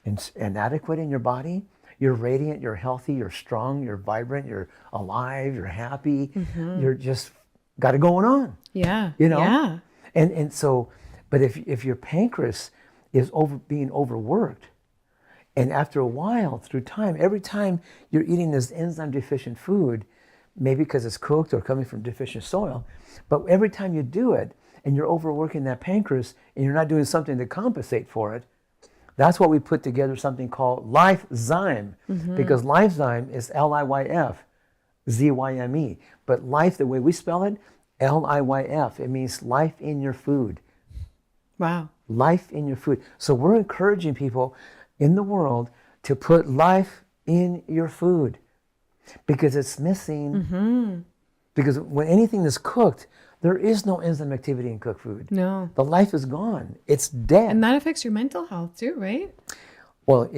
and adequate in your body, you're radiant, you're healthy, you're strong, you're vibrant, you're alive, you're happy, you're just got it going on. Yeah. You know? Yeah. And so, but if your pancreas is being overworked, and after a while, through time, every time you're eating this enzyme deficient food, maybe because it's cooked or coming from deficient soil, but every time you do it and you're overworking that pancreas and you're not doing something to compensate for it, that's what we put together something called Lifezyme, because Lifezyme is Lifzyme, but life, the way we spell it, Liyf, it means life in your food. Wow. Life in your food. So we're encouraging people in the world to put life in your food, because it's missing. Because when anything is cooked, there is no enzyme activity in cooked food. No. The life is gone. It's dead. And that affects your mental health too, right? Well,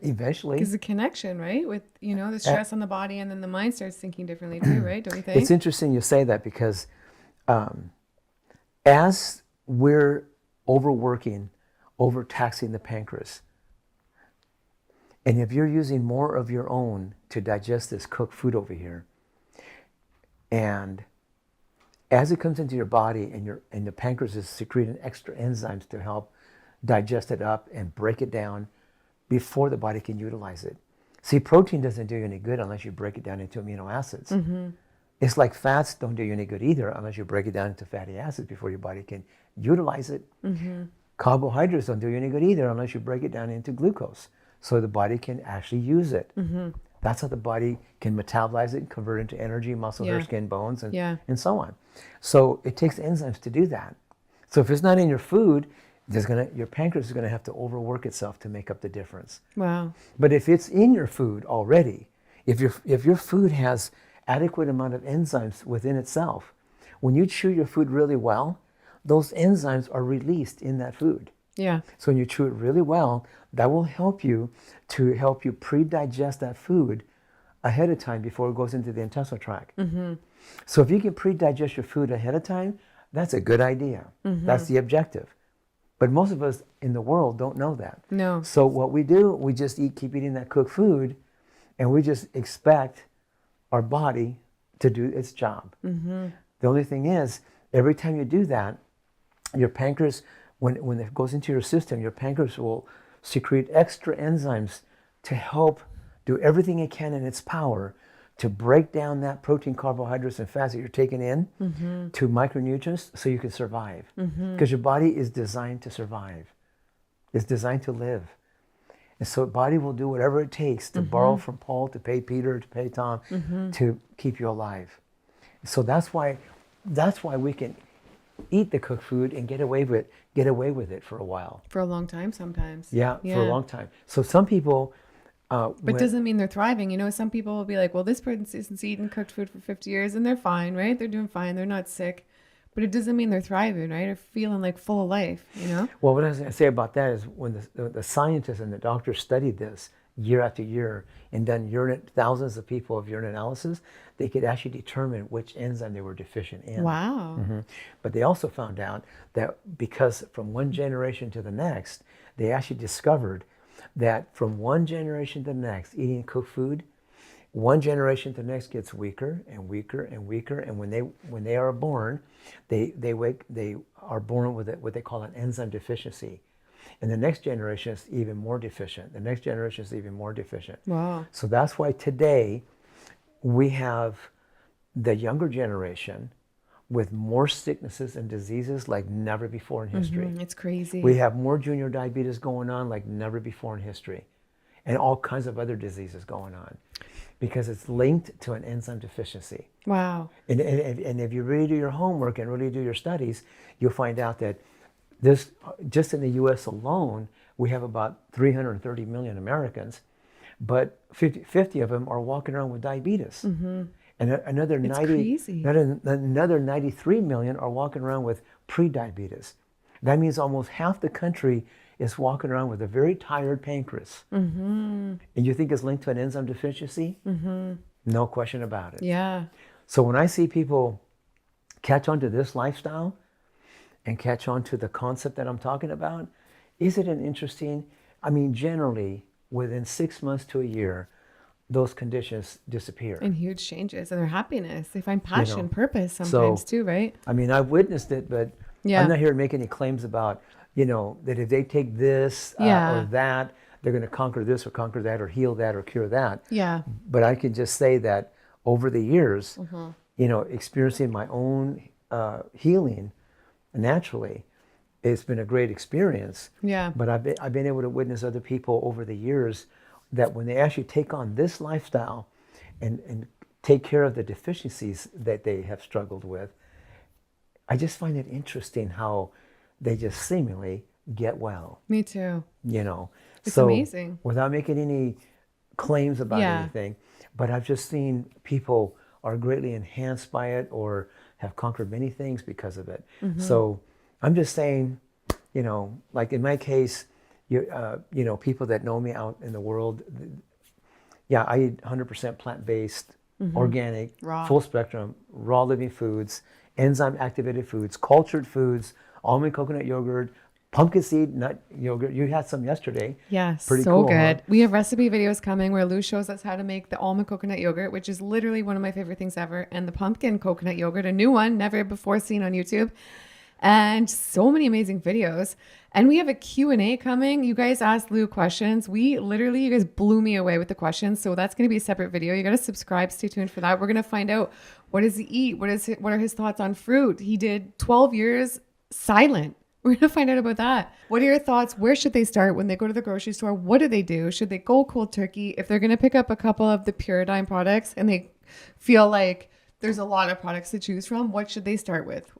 eventually. Because the connection, right? With, the stress on the body, and then the mind starts thinking differently too, right? Don't you think? It's interesting you say that, because as we're overworking, overtaxing the pancreas, and if you're using more of your own to digest this cooked food over here, and as it comes into your body and the pancreas is secreting extra enzymes to help digest it up and break it down before the body can utilize it. See, protein doesn't do you any good unless you break it down into amino acids. It's like fats don't do you any good either unless you break it down into fatty acids before your body can utilize it. Carbohydrates don't do you any good either unless you break it down into glucose so the body can actually use it. That's how the body can metabolize it and convert it into energy, muscle, hair, skin, bones, and so on. So it takes enzymes to do that. So if it's not in your food, your pancreas is going to have to overwork itself to make up the difference. Wow. But if it's in your food already, if your food has adequate amount of enzymes within itself, when you chew your food really well, those enzymes are released in that food. Yeah. So when you chew it really well, that will help you pre-digest that food ahead of time before it goes into the intestinal tract. So if you can pre-digest your food ahead of time, that's a good idea. That's the objective. But most of us in the world don't know that. No. So what we do, we just keep eating that cooked food, and we just expect our body to do its job. The only thing is, every time you do that, your pancreas, when it goes into your system, your pancreas will secrete extra enzymes to help do everything it can in its power to break down that protein, carbohydrates, and fats that you're taking in to micronutrients so you can survive. Because your body is designed to survive. It's designed to live. And so the body will do whatever it takes to borrow from Paul, to pay Peter, to pay Tom, to keep you alive. So that's why we can eat the cooked food and get away with it for a while. For a long time sometimes. Yeah, for a long time. So some people... but doesn't mean they're thriving. Some people will be like, well, this person's eaten cooked food for 50 years and they're fine, right? They're doing fine. They're not sick. But it doesn't mean they're thriving, right? Or feeling like full of life, you know? Well, what I was going to say about that is when the scientists and the doctors studied this year after year and done thousands of people of urine analysis, they could actually determine which enzyme they were deficient in. Wow. But they also found out that because from one generation to the next, they actually discovered that from one generation to the next, eating cooked food, one generation to the next gets weaker and weaker and weaker, and when they are born, they are born with what they call an enzyme deficiency, and the next generation is even more deficient. The next generation is even more deficient. Wow. So that's why today we have the younger generation with more sicknesses and diseases like never before in history. It's crazy. We have more junior diabetes going on like never before in history, and all kinds of other diseases going on, because it's linked to an enzyme deficiency. Wow. And if you really do your homework and really do your studies, you'll find out that this, just in the US alone, we have about 330 million Americans, but 50 of them are walking around with diabetes. And another another 93 million are walking around with pre-diabetes. That means almost half the country is walking around with a very tired pancreas. And you think it's linked to an enzyme deficiency? No question about it. Yeah. So when I see people catch on to this lifestyle and catch on to the concept that I'm talking about, isn't it interesting? I mean, generally, within 6 months to a year, those conditions disappear. And huge changes in their happiness. They find passion, purpose sometimes too, right? I mean, I've witnessed it, but I'm not here to make any claims about, that if they take this or that, they're going to conquer this or conquer that or heal that or cure that. Yeah. But I can just say that over the years, experiencing my own healing naturally, it's been a great experience. Yeah. But I've been able to witness other people over the years that when they actually take on this lifestyle and take care of the deficiencies that they have struggled with, I just find it interesting how they just seemingly get well. Me too. It's amazing. Without making any claims about anything, but I've just seen people are greatly enhanced by it or have conquered many things because of it. So I'm just saying, like in my case, people that know me out in the world, I eat 100% plant-based, organic, raw, full spectrum, raw living foods, enzyme activated foods, cultured foods, almond coconut yogurt, pumpkin seed nut yogurt. You had some yesterday. Yes, pretty so cool, good. Huh? We have recipe videos coming where Lou shows us how to make the almond coconut yogurt, which is literally one of my favorite things ever, and the pumpkin coconut yogurt, a new one, never before seen on YouTube. And so many amazing videos. And we have a Q&A coming. You guys asked Lou questions. You guys blew me away with the questions. So that's going to be a separate video. You got to subscribe. Stay tuned for that. We're going to find out, what does he eat? What are his thoughts on fruit? He did 12 years silent. We're going to find out about that. What are your thoughts? Where should they start when they go to the grocery store? What do they do? Should they go cold turkey? If they're going to pick up a couple of the Paradigm products and they feel like there's a lot of products to choose from, what should they start with?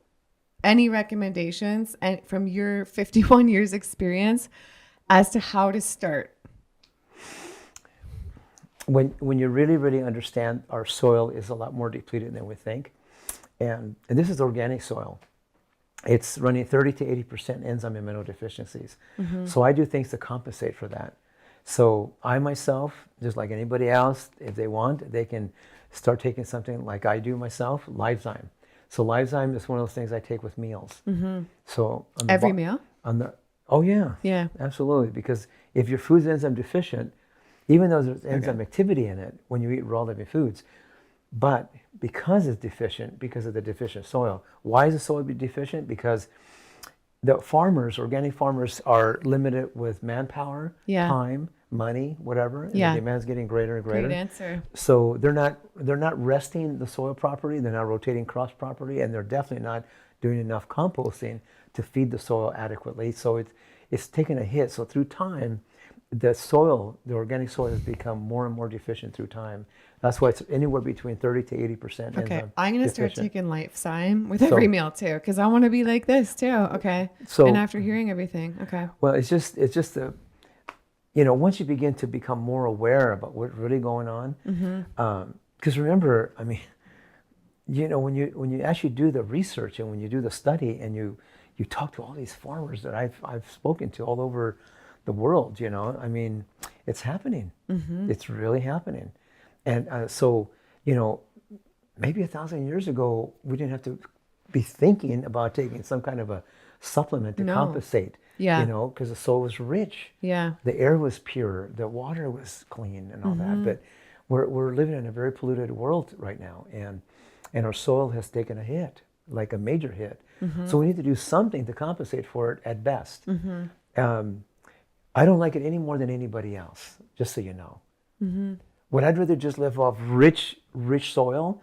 Any recommendations and from your 51 years experience as to how to start? When you really, really understand our soil is a lot more depleted than we think, and this is organic soil. It's running 30 to 80% enzyme and mineral deficiencies. So I do things to compensate for that. So I myself, just like anybody else, if they want, they can start taking something like I do myself, Livezyme. So Livezyme is one of those things I take with meals. So on every meal? Yeah, absolutely. Because if your food's enzyme deficient, even though there's enzyme activity in it when you eat raw living foods, but because it's deficient, because of the deficient soil. Why is the soil deficient? Because the farmers, organic farmers, are limited with manpower, time, money, whatever. And the demand's getting greater and greater. Great answer. So they're not resting the soil properly. They're not rotating crops properly, and they're definitely not doing enough composting to feed the soil adequately. So it's taking a hit. So through time, the organic soil has become more and more deficient through time. That's why it's anywhere between 30 to 80%. Okay, I'm going to start taking Livezyme with every meal too, because I want to be like this too. Okay. So, and after hearing everything, okay. Well, it's just once you begin to become more aware about what's really going on, because remember, I mean, you know, when you actually do the research and when you do the study and you talk to all these farmers that I've spoken to all over the world, you know, I mean, it's happening. It's really happening. And so, you know, maybe 1,000 years ago, we didn't have to be thinking about taking some kind of a supplement to compensate, Yeah. you know, because the soil was rich. Yeah. The air was pure, the water was clean and all that. But we're living in a very polluted world right now, and our soil has taken a hit, like a major hit. So we need to do something to compensate for it at best. I don't like it any more than anybody else, just so you know. Would I rather just live off rich soil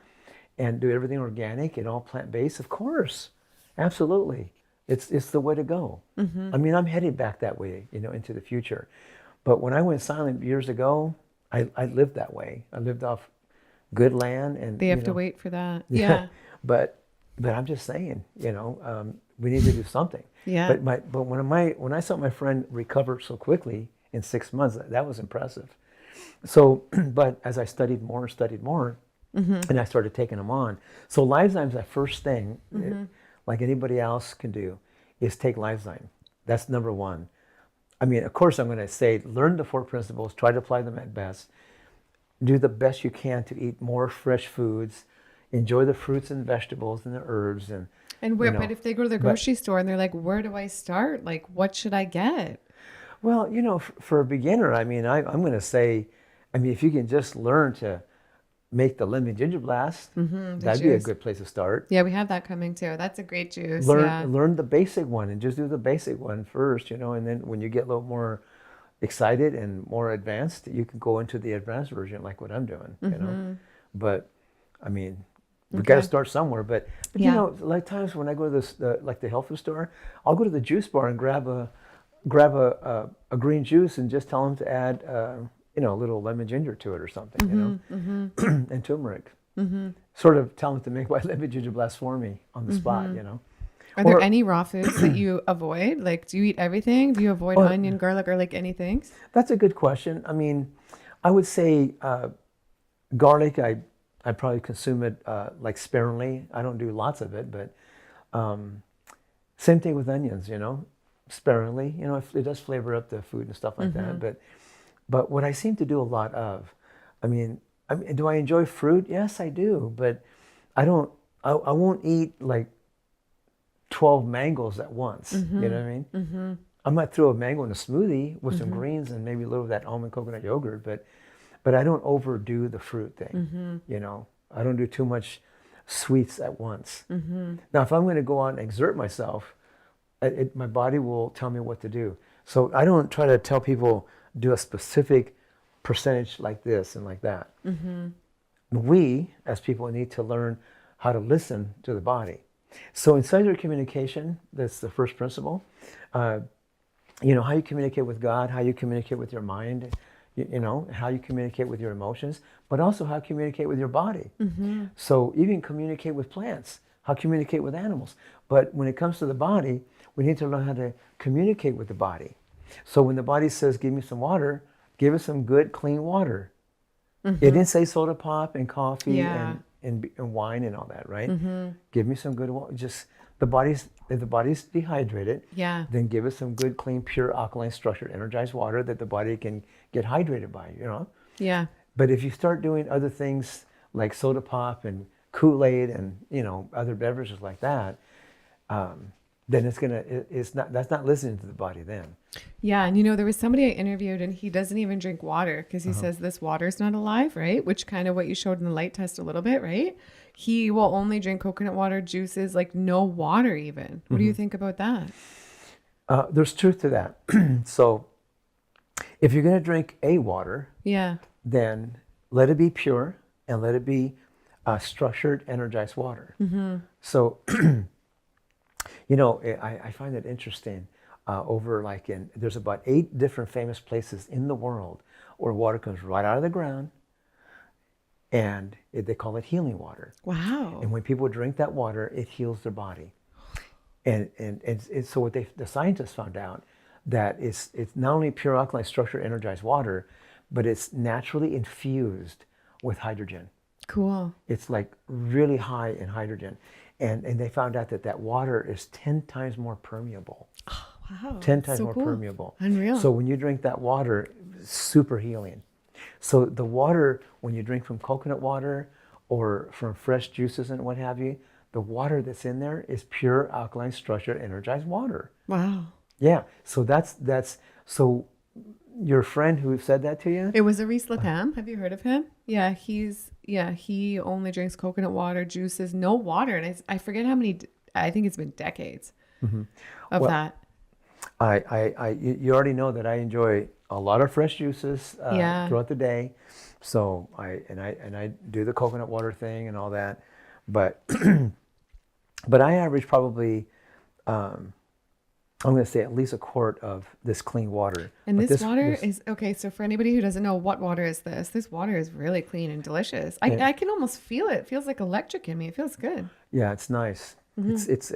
and do everything organic and all plant-based? Of course, absolutely. It's the way to go. I mean, I'm headed back that way, you know, into the future. But when I went silent years ago, I lived that way. I lived off good land, and They have to wait for that. Yeah. But I'm just saying, you know, we need to do something. Yeah. But when I saw my friend recover so quickly in 6 months, that was impressive. So, but as I studied more, and I started taking them on. So Lysozyme's the first thing, like anybody else can do, is take Lysozyme. That's number one. I mean, of course, I'm going to say, learn the 4 principles, try to apply them at best, do the best you can to eat more fresh foods, enjoy the fruits and vegetables and the herbs. And where, you know, but if they go to the grocery store and they're like, where do I start? Like, what should I get? Well, you know, for a beginner, I mean, I'm going to say, I mean, if you can just learn to make the lemon ginger blast, that'd be a good place to start. Yeah, we have that coming too. That's a great juice. Learn the basic one and just do the basic one first, you know, and then when you get a little more excited and more advanced, you can go into the advanced version like what I'm doing, you know. But I mean, we got to start somewhere. But you know, like times when I go to this like the health food store, I'll go to the juice bar and grab a green juice and just tell them to add you know, a little lemon ginger to it or something, you know, and turmeric. Sort of tell them to make my lemon ginger blast for me on the spot, you know. Are there any raw foods that you avoid? Like, do you eat everything? Do you avoid onion, garlic, or like anything? That's a good question. I mean, I would say garlic, I probably consume it like sparingly. I don't do lots of it, but same thing with onions, you know, sparingly. You know, it does flavor up the food and stuff like that. But what I seem to do a lot of, I mean, do I enjoy fruit? Yes, I do. But I won't eat like 12 mangoes at once. You know what I mean? I might throw a mango in a smoothie with some greens and maybe a little of that almond coconut yogurt, but I don't overdo the fruit thing. You know, I don't do too much sweets at once. Now, if I'm going to go out and exert myself, my body will tell me what to do. So I don't try to tell people do a specific percentage like this and like that. We, as people, need to learn how to listen to the body. So in cellular communication, that's the first principle. You know, how you communicate with God, how you communicate with your mind, you know, how you communicate with your emotions, but also how you communicate with your body. So you can communicate with plants, how to communicate with animals. But when it comes to the body, we need to learn how to communicate with the body. So when the body says, give me some water, give it some good, clean water. It didn't say soda pop and coffee and wine and all that, right? Give me some good water. Just if the body's dehydrated, then give it some good, clean, pure, alkaline, structured, energized water that the body can get hydrated by, you know? But if you start doing other things like soda pop and Kool-Aid and, you know, other beverages like that, then that's not listening to the body then. Yeah. And you know, there was somebody I interviewed and he doesn't even drink water because he says this water is not alive, right? Which kind of what you showed in the light test a little bit, right? He will only drink coconut water, juices, like no water even. What do you think about that? There's truth to that. So if you're going to drink a water, then let it be pure and let it be structured, energized water. So you know, I find it interesting. There's about 8 different famous places in the world where water comes right out of the ground, and they call it healing water. Wow! And when people drink that water, it heals their body. And so what the scientists found out that it's not only pure alkaline structure energized water, but it's naturally infused with hydrogen. Cool. It's like really high in hydrogen. And they found out that water is 10 times more permeable. Wow. 10 times So more cool. permeable. Unreal. So when you drink that water, super healing. So the water, when you drink from coconut water or from fresh juices and what have you, the water that's in there is pure alkaline structure energized water. Wow. Yeah. So so your friend who said that to you? It was Aris Latham. Have you heard of him? Yeah, he only drinks coconut water, juices, no water. And I forget how many, I think it's been decades of Well, that. You already know that I enjoy a lot of fresh juices Yeah. throughout the day. So I do the coconut water thing and all that. But but I average probably I'm going to say at least a quart of this clean water. And But this water is, okay, so for anybody who doesn't know, what water is this? This water is really clean and delicious. I can almost feel it. It feels like electric in me. It feels good. Yeah, it's nice. It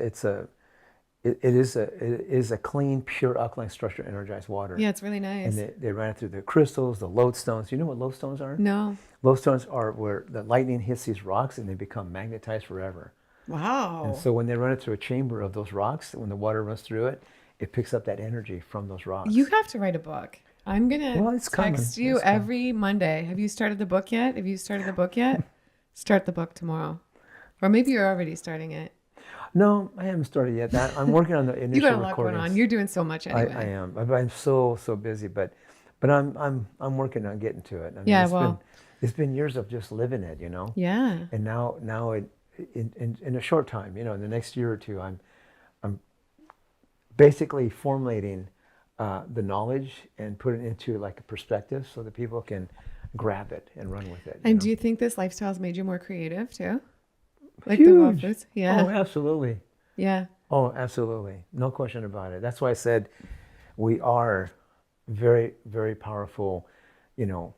is a clean, pure alkaline structure energized water. Yeah, it's really nice. And they ran it through the crystals, the lodestones. You know what lodestones are? No. Lodestones are where the lightning hits these rocks and they become magnetized forever. Wow. And so when they run it through a chamber of those rocks, when the water runs through it, it picks up that energy from those rocks. You have to write a book. I'm going to coming. text you every Monday. Have you started the book yet? Start the book tomorrow. Or maybe you're already starting it. No, I haven't started yet. I'm working on the initial You got a lot recordings. going on. You're doing so much anyway. I am. I'm so busy, but I'm working on getting to it. I mean, Yeah, it's been years of just living it, you know. Yeah. And now in a short time, you know, in the next year or two, I'm basically formulating the knowledge and put it into like a perspective so that people can grab it and run with it. And do you think this lifestyle has made you more creative too? Like Huge. the raw foods? Yeah. Oh, absolutely. Yeah. Oh, absolutely. No question about it. That's why I said we are very, very powerful, you know,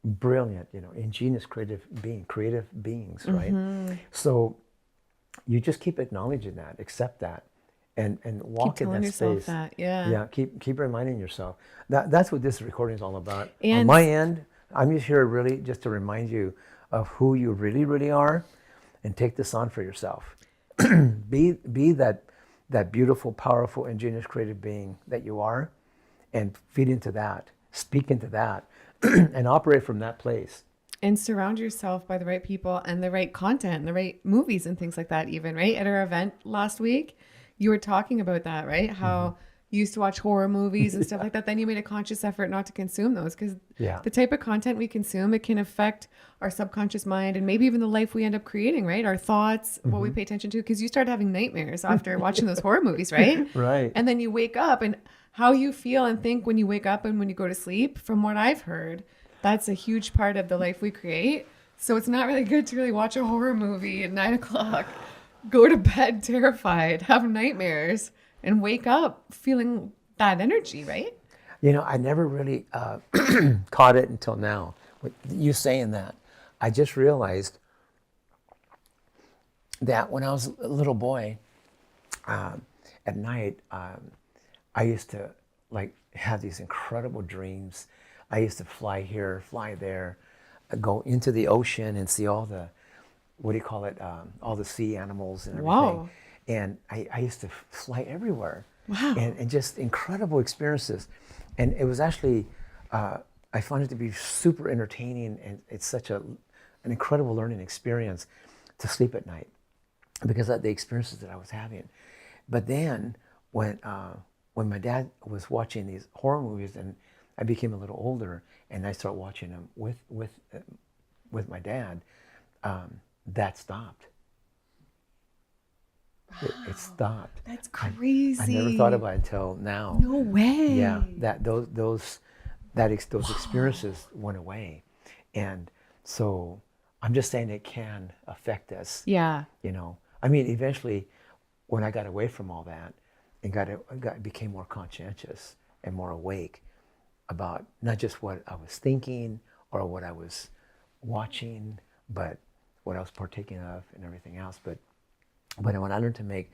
brilliant, you know, ingenious creative beings, right? So you just keep acknowledging that, accept that, and walk in that space. That. Yeah. Yeah, keep reminding yourself. That's what this recording is all about. And on my end, I'm just here really just to remind you of who you really, really are, and take this on for yourself. Be that beautiful, powerful, ingenious, creative being that you are, and feed into that, speak into that, and operate from that place. And surround yourself by the right people and the right content and the right movies and things like that, even, right? At our event last week, you were talking about that, right? How you used to watch horror movies and stuff like that. Then you made a conscious effort not to consume those, because the type of content we consume, it can affect our subconscious mind and maybe even the life we end up creating, right? Our thoughts, what we pay attention to, because you start having nightmares after watching those horror movies, right? Right. And then you wake up, and how you feel and think when you wake up and when you go to sleep, from what I've heard, that's a huge part of the life we create. So it's not really good to really watch a horror movie at 9 o'clock, go to bed terrified, have nightmares, and wake up feeling that energy, right? You know, I never really caught it until now. With you saying that, I just realized that when I was a little boy, at night, I used to like have these incredible dreams. I used to fly here, fly there, go into the ocean and see all the, what do you call it, all the sea animals and everything. Wow. And I used to fly everywhere. Wow. And just incredible experiences. And it was actually, I found it to be super entertaining, and it's such an incredible learning experience to sleep at night because of the experiences that I was having. But then when my dad was watching these horror movies, and I became a little older, and I started watching them with my dad, that stopped. It stopped. That's crazy. I never thought about it until now. No way. Yeah, those experiences went away, and so I'm just saying it can affect us. Yeah. You know, I mean, eventually, when I got away from all that and became more conscientious and more awake about not just what I was thinking or what I was watching, but what I was partaking of and everything else. But when I learned to make,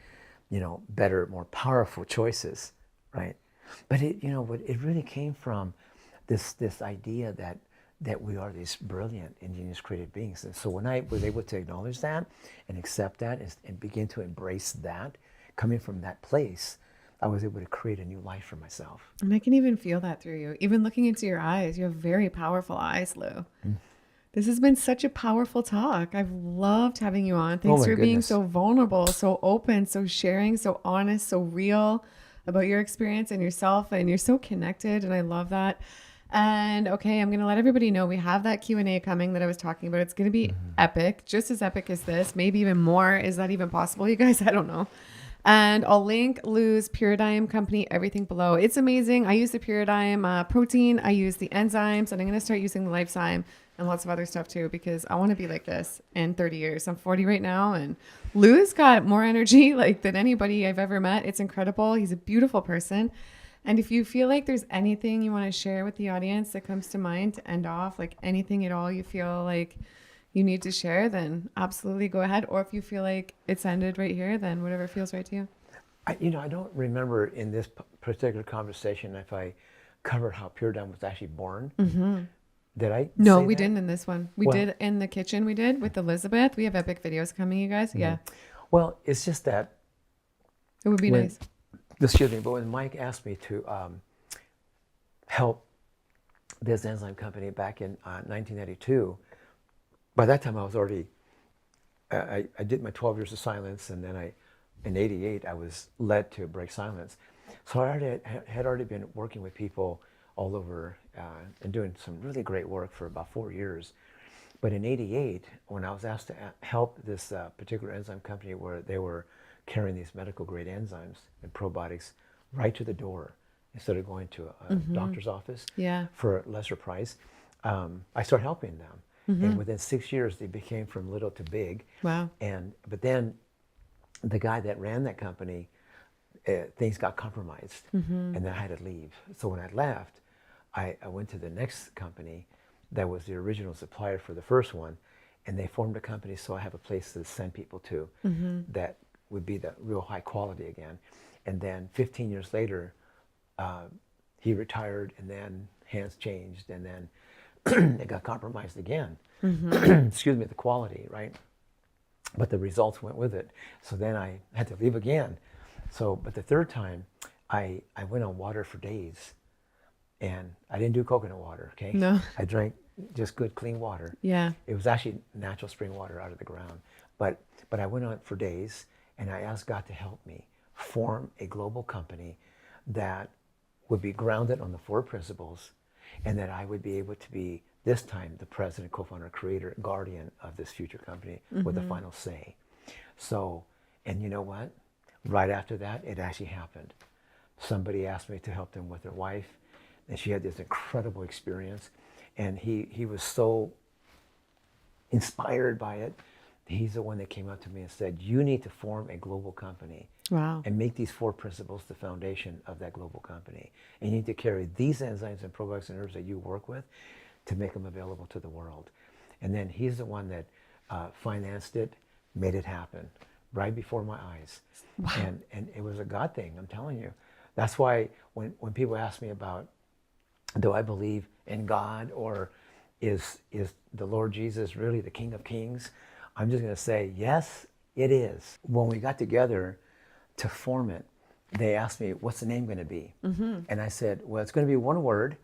you know, better, more powerful choices, right? But it really came from this idea that we are these brilliant ingenious created beings. And so when I was able to acknowledge that and accept that and begin to embrace that, coming from that place, I was able to create a new life for myself. And I can even feel that through you. Even looking into your eyes, you have very powerful eyes, Lou. This has been such a powerful talk. I've loved having you on. Thanks for being so vulnerable, so open, so sharing, so honest, so real about your experience and yourself. And you're so connected. And I love that. And okay, I'm going to let everybody know we have that Q&A coming that I was talking about. It's going to be epic, just as epic as this, maybe even more. Is that even possible, you guys? I don't know. And I'll link Lou's Paradigm Company, everything below. It's amazing. I use the Paradigm protein. I use the enzymes, and I'm going to start using the Lifezyme and lots of other stuff too, because I want to be like this in 30 years. I'm 40 right now, and Lou's got more energy than anybody I've ever met. It's incredible. He's a beautiful person. And if you feel like there's anything you want to share with the audience that comes to mind to end off, like anything at all you feel like you need to share, then absolutely go ahead. Or if you feel like it's ended right here, then whatever feels right to you. I don't remember in this particular conversation if I covered how Paradigm was actually born. Did I? No, say we that? didn't in this one. We did in the kitchen. We did with Elizabeth. We have epic videos coming, you guys. Yeah. Well, it's just that. It would be nice. Excuse me, but when Mike asked me to help this enzyme company back in 1992, by that time I was already, I did my 12 years of silence, and then in 88, I was led to break silence. So I had already been working with people all over and doing some really great work for about 4 years. But in 88, when I was asked to help this particular enzyme company where they were carrying these medical grade enzymes and probiotics right to the door instead of going to a doctor's office for a lesser price, I started helping them. And within 6 years, they became from little to big. Wow. But then the guy that ran that company, things got compromised, and then I had to leave. So when I left, I went to the next company that was the original supplier for the first one, and they formed a company so I have a place to send people to that would be the real high quality again. And then 15 years later, he retired, and then hands changed, and then it got compromised again. Excuse me, the quality, right? But the results went with it. So then I had to leave again. So, but the third time, I went on water for days, and I didn't do coconut water, okay? No. I drank just good, clean water. Yeah. It was actually natural spring water out of the ground. But I went on for days, and I asked God to help me form a global company that would be grounded on the 4 principles, and that I would be able to be, this time, the president, co-founder, creator, guardian of this future company with the final say. So, and you know what? Right after that, it actually happened. Somebody asked me to help them with their wife, and she had this incredible experience, and he was so inspired by it. He's the one that came up to me and said, you need to form a global company. Wow. And make these 4 principles the foundation of that global company. And you need to carry these enzymes and probiotics and herbs that you work with to make them available to the world. And then he's the one that financed it, made it happen right before my eyes. Wow. And it was a God thing, I'm telling you. That's why when people ask me about, do I believe in God, or is the Lord Jesus really the King of Kings? I'm just going to say, yes, it is. When we got together to form it, they asked me, what's the name going to be? And I said, well, it's going to be one word.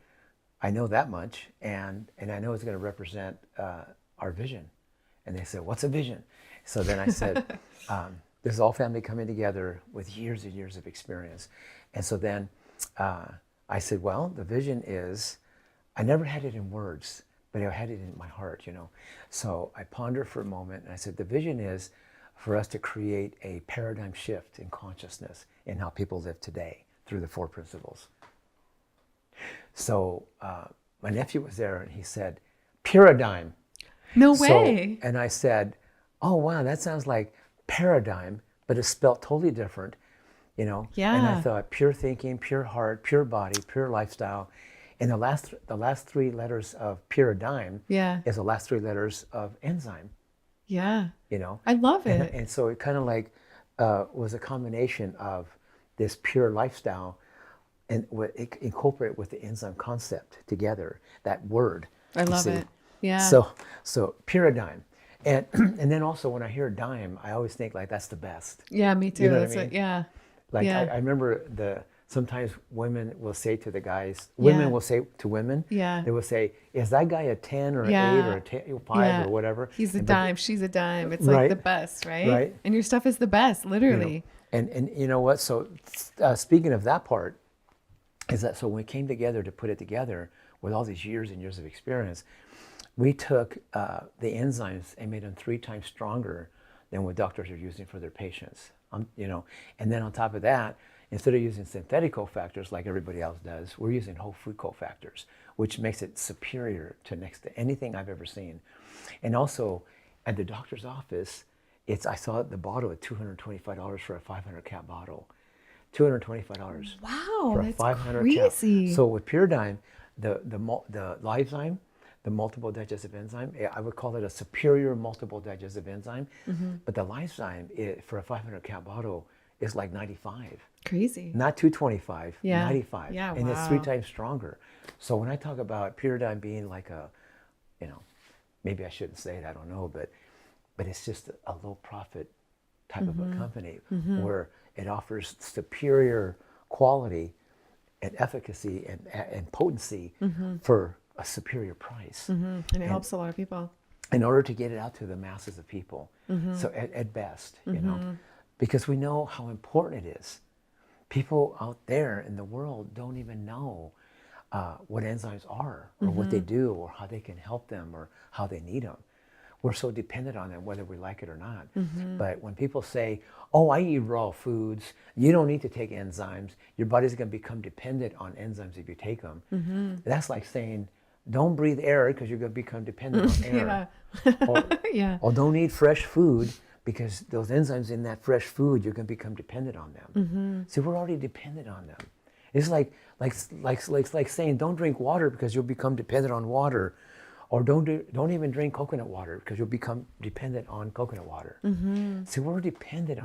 I know that much. And I know it's going to represent our vision. And they said, what's a vision? So then I said, this is all family coming together with years and years of experience. And so then I said, well, the vision is, I never had it in words, but I had it in my heart, you know. So I pondered for a moment, and I said, the vision is for us to create a paradigm shift in consciousness in how people live today through the 4 principles. So my nephew was there, and he said, paradigm. No way. And I said, oh, wow, that sounds like paradigm, but it's spelled totally different, you know. Yeah. And I thought pure thinking, pure heart, pure body, pure lifestyle. And the last 3 letters of paradigm is the last 3 letters of enzyme. Yeah. You know. I love it. And so it kind of like was a combination of this pure lifestyle and incorporate with the enzyme concept together, that word. I love it. Yeah. So paradigm. And and then also when I hear dime, I always think like that's the best. Yeah, me too. You know That's what I mean? yeah. Like Yeah. I remember sometimes women will say to the guys, Yeah. women will say to women, Yeah. they will say, is that guy a 10 or an 8 Yeah. or a 10, 5 or whatever? He's a And but- dime. She's a dime. It's Right. like the best, right? Right. And your stuff is the best, you know, literally. and you know what? So speaking of that part, is that so when we came together to put it together with all these years and years of experience, we took the enzymes and made them 3 times stronger than what doctors are using for their patients. You know, and then on top of that, instead of using synthetic cofactors like everybody else does, we're using whole food cofactors, which makes it superior to next to anything I've ever seen. And also, at the doctor's office, I saw the bottle at $225 for a 500 cap bottle. $225 Wow, for a that's 500 crazy. cap. So with Paradigm, the Lysozyme, the multiple digestive enzyme, I would call it a superior multiple digestive enzyme. But the Lysozyme for a 500 cap bottle is like 95. Crazy. Not 225, Yeah. 95. Yeah, and it's 3 wow. times stronger. So when I talk about Paradigm being like a, you know, maybe I shouldn't say it, I don't know, but it's just a low profit type of a company where it offers superior quality and efficacy and potency for a superior price And it helps a lot of people. in order to get it out to the masses of people. So at best, you know, because we know how important it is. People out there in the world don't even know what enzymes are or what they do or how they can help them or how they need them. We're so dependent on them whether we like it or not. But when people say, oh, I eat raw foods, you don't need to take enzymes, your body's going to become dependent on enzymes if you take them. That's like saying, don't breathe air because you're going to become dependent on air. Or, Yeah. or don't eat fresh food because those enzymes in that fresh food, you're going to become dependent on them. See, we're already dependent on them. It's like saying, don't drink water because you'll become dependent on water. Or don't even drink coconut water because you'll become dependent on coconut water. See, we're dependent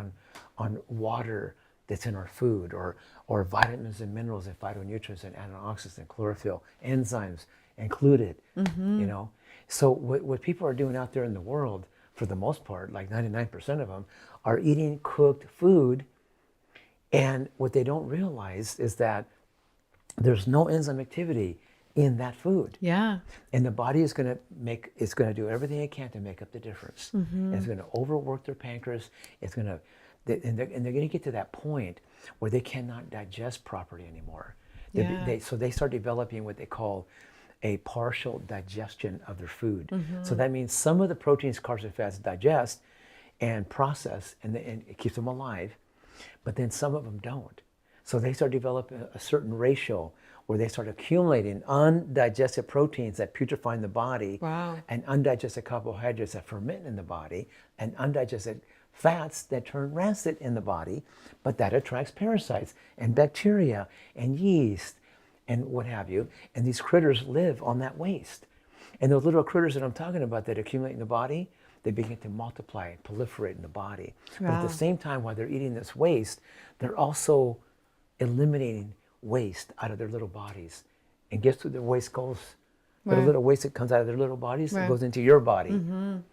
on water that's in our food, or vitamins and minerals and phytonutrients and antioxidants and chlorophyll, enzymes included. You know, so what people are doing out there in the world, for the most part, like 99% of them, are eating cooked food, and what they don't realize is that there's no enzyme activity in that food. Yeah. And the body is going to do everything it can to make up the difference. And it's going to overwork their pancreas. It's going to, and they're going to get to that point where they cannot digest properly anymore. Yeah. So they start developing what they call a partial digestion of their food. So that means some of the proteins, carbs, and fats digest and process, and it keeps them alive, but then some of them don't. So they start developing a certain ratio where they start accumulating undigested proteins that putrefy in the body, Wow. and undigested carbohydrates that ferment in the body, and undigested fats that turn rancid in the body, but that attracts parasites and bacteria and yeast and what have you. And these critters live on that waste. And those little critters that I'm talking about that accumulate in the body, they begin to multiply and proliferate in the body. But at Wow. the same time, while they're eating this waste, they're also eliminating waste out of their little bodies. And guess where the waste goes? The Right. little waste that comes out of their little bodies, Right. it goes into your body. And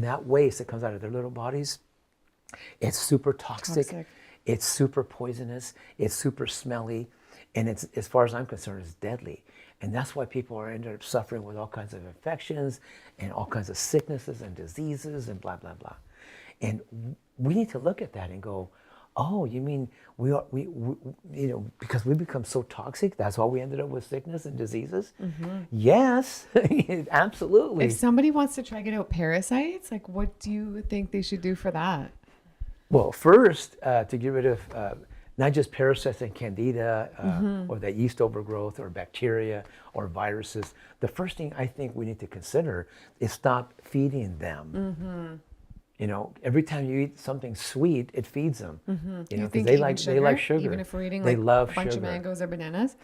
that waste that comes out of their little bodies, it's super toxic. It's super poisonous. It's super smelly. And it's, as far as I'm concerned, it's deadly. And that's why people are ended up suffering with all kinds of infections and all kinds of sicknesses and diseases and blah, blah, blah. And we need to look at that and go, oh, you mean we you know, because we become so toxic, that's why we ended up with sickness and diseases? Yes, absolutely. If somebody wants to try to get out parasites, like what do you think they should do for that? Well, first, to get rid of not just parasites and candida or that yeast overgrowth or bacteria or viruses, the first thing I think we need to consider is stop feeding them. You know, every time you eat something sweet, it feeds them. You know, because they like sugar. Even if we're eating they like love a bunch sugar. of mangoes or bananas.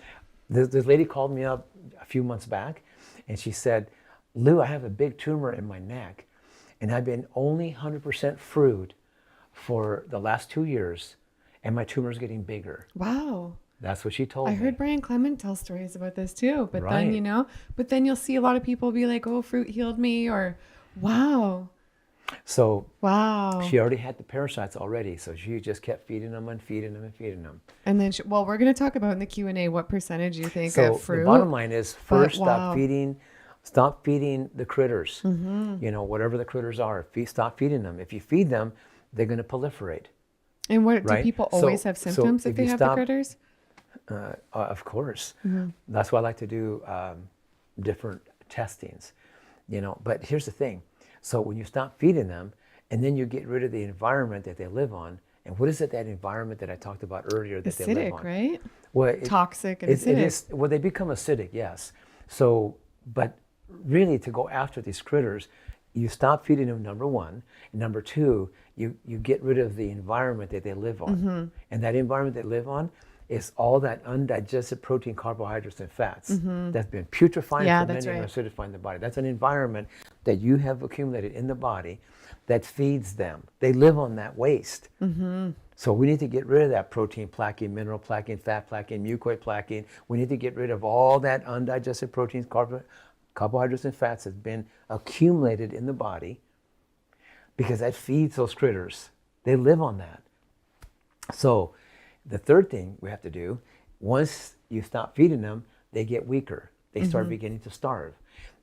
This lady called me up a few months back, and she said, "Lou, I have a big tumor in my neck, and I've been only 100% fruit for the last 2 years, and my tumor is getting bigger." Wow. That's what she told I me. heard Brian Clement tell stories about this too. But Right. then, but then you'll see a lot of people be like, oh, fruit healed me, or wow. So Wow. she already had the parasites already. So she just kept feeding them and feeding them and feeding them. And then, well, we're going to talk about in the Q&A what percentage you think So of fruit. the bottom line is first wow. stop feeding the critters. Whatever the critters are, stop feeding them. If you feed them, they're going to proliferate. And what right? do people So- always have so symptoms if if they you have stop- the critters? Of course. That's why I like to do different testings, But here's the thing. So when you stop feeding them, and then you get rid of the environment that they live on, and what is it, that environment that I talked about earlier that they live Acidic, on? right? Well, Toxic and it acidic. is. Well, they become acidic, yes. So, but really, to go after these critters, you stop feeding them. Number one, and number two, you get rid of the environment that they live on, and that environment they live on is all that undigested protein, carbohydrates, and fats that's been putrefying, Yeah, fermenting, that's and right. acidifying the body. That's an environment that you have accumulated in the body that feeds them. They live on that waste. So we need to get rid of that protein plaquing, mineral plaquing, fat plaquing, mucoid plaquing. We need to get rid of all that undigested proteins, carbohydrates, and fats that's been accumulated in the body, because that feeds those critters. They live on that. So the third thing we have to do, once you stop feeding them, they get weaker. They start beginning to starve.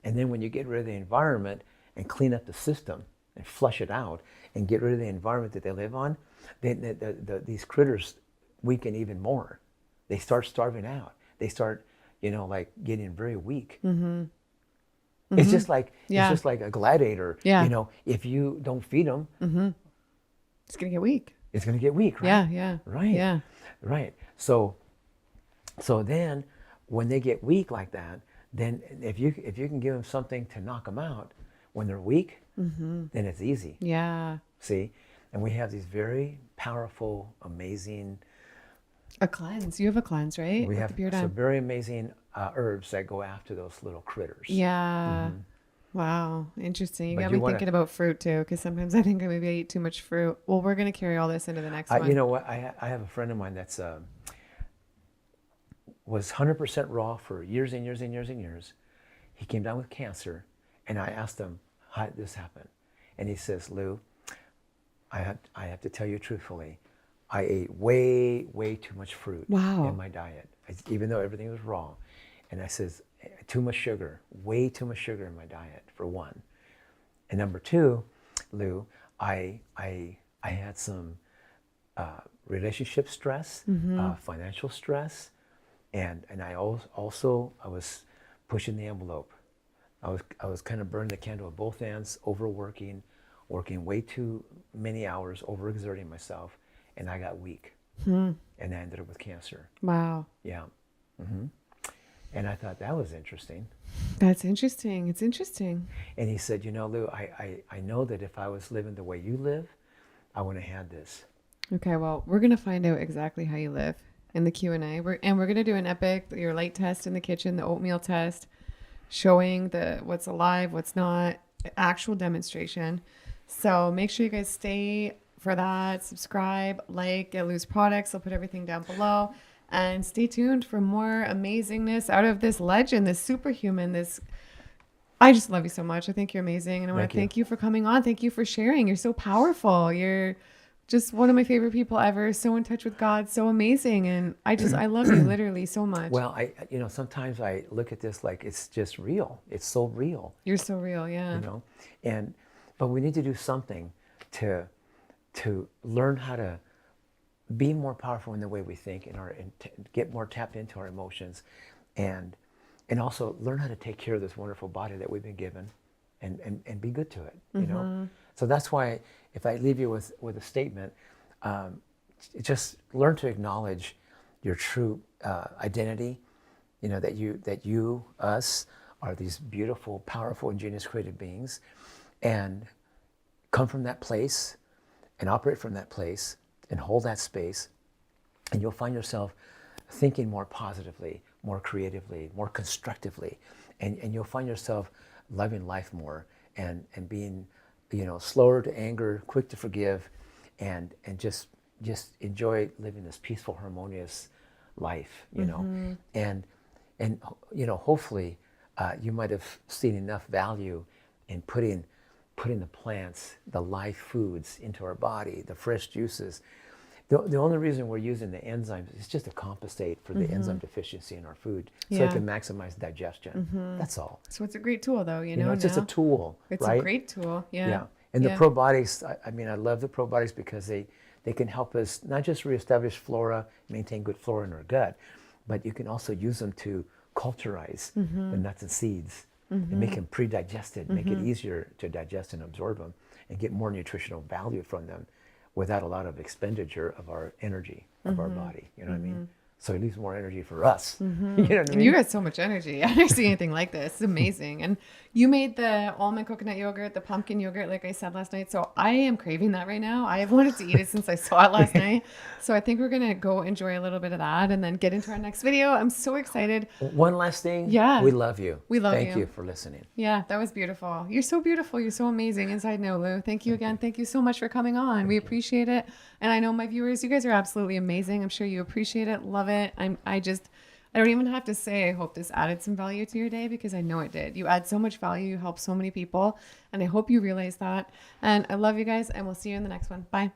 And then when you get rid of the environment and clean up the system and flush it out and get rid of the environment that they live on, these critters weaken even more. They start starving out. They start, getting very weak. It's just like Yeah. it's just like a gladiator. Yeah. If you don't feed them, It's going to get weak. it's going to get weak, right? Yeah. Right. Yeah. Right. So then when they get weak like that, then if you can give them something to knock them out when they're weak, then it's easy. Yeah. See? And we have these very powerful, amazing, A cleanse. You have a cleanse, right? we With have the beard some on. very amazing herbs that go after those little critters. Yeah. Wow. Interesting. You But got you me wanna- thinking about fruit too, because sometimes I think maybe I eat too much fruit. Well, we're going to carry all this into the next one. You know what? I have a friend of mine that's was 100% raw for years and years and years and years. He came down with cancer, and I asked him, how did this happen? And he says, Lou, I have to tell you truthfully, I ate way, way too much fruit Wow. in my diet, even though everything was raw. And I says, too much sugar, way too much sugar in my diet, for one. And number two, Lou, I had some relationship stress, financial stress, and I also was pushing the envelope. I was kind of burning the candle at both ends, overworking, working way too many hours, overexerting myself, and I got weak, and I ended up with cancer. Wow. Yeah. And I thought that was interesting. That's interesting. It's interesting. And he said, Lou, I know that if I was living the way you live, I wouldn't have had this. Okay, well, we're going to find out exactly how you live in the Q&A. We're going to do an epic, your light test in the kitchen, the oatmeal test, showing what's alive, what's not, actual demonstration. So make sure you guys stay for that. Subscribe, like, get Lou's products. I'll put everything down below. And stay tuned for more amazingness out of this legend, this superhuman, I just love you so much. I think you're amazing. And I want to thank you for coming on. Thank you for sharing. You're so powerful. You're just one of my favorite people ever. So in touch with God. So amazing. And I love you literally so much. Well, sometimes I look at this like it's just real. It's so real. You're so real. Yeah. But we need to do something to learn how to be more powerful in the way we think and get more tapped into our emotions, and also learn how to take care of this wonderful body that we've been given, and be good to it. So that's why if I leave you with a statement, just learn to acknowledge your true identity. That you us are these beautiful, powerful, and genius created beings, and come from that place and operate from that place and hold that space, and you'll find yourself thinking more positively, more creatively, more constructively, and you'll find yourself loving life more and being, slower to anger, quick to forgive, and just enjoy living this peaceful, harmonious life, you know, and you know, hopefully you might have seen enough value in putting the plants, the life foods into our body, the fresh juices. The only reason we're using the enzymes is just to compensate for the enzyme deficiency in our food, so it can maximize digestion. That's all. So it's a great tool, though. You You know, know, it's just a tool, it's right? a great tool. Yeah. Yeah. And the probiotics, I mean, I love the probiotics because they can help us not just reestablish flora, maintain good flora in our gut, but you can also use them to culturize the nuts and seeds and make them pre-digested, make it easier to digest and absorb them, and get more nutritional value from them without a lot of expenditure of our energy, of our body. You know what I mean? So it leaves more energy for us. You know what I mean? And you got so much energy. I never see anything like this. It's amazing. And you made the almond coconut yogurt, the pumpkin yogurt, like I said last night. So I am craving that right now. I have wanted to eat it since I saw it last night. So I think we're going to go enjoy a little bit of that and then get into our next video. I'm so excited. One last thing. Yeah. We love you. We love Thank you. you for listening. Yeah, that was beautiful. You're so beautiful. You're so amazing inside now, Lou. Thank you again. Thank you so much for coming on. We appreciate it. And I know my viewers, you guys are absolutely amazing. I'm sure you appreciate it. Love it. I don't even have to say, I hope this added some value to your day, because I know it did. You add so much value. You help so many people. And I hope you realize that. And I love you guys, and we'll see you in the next one. Bye.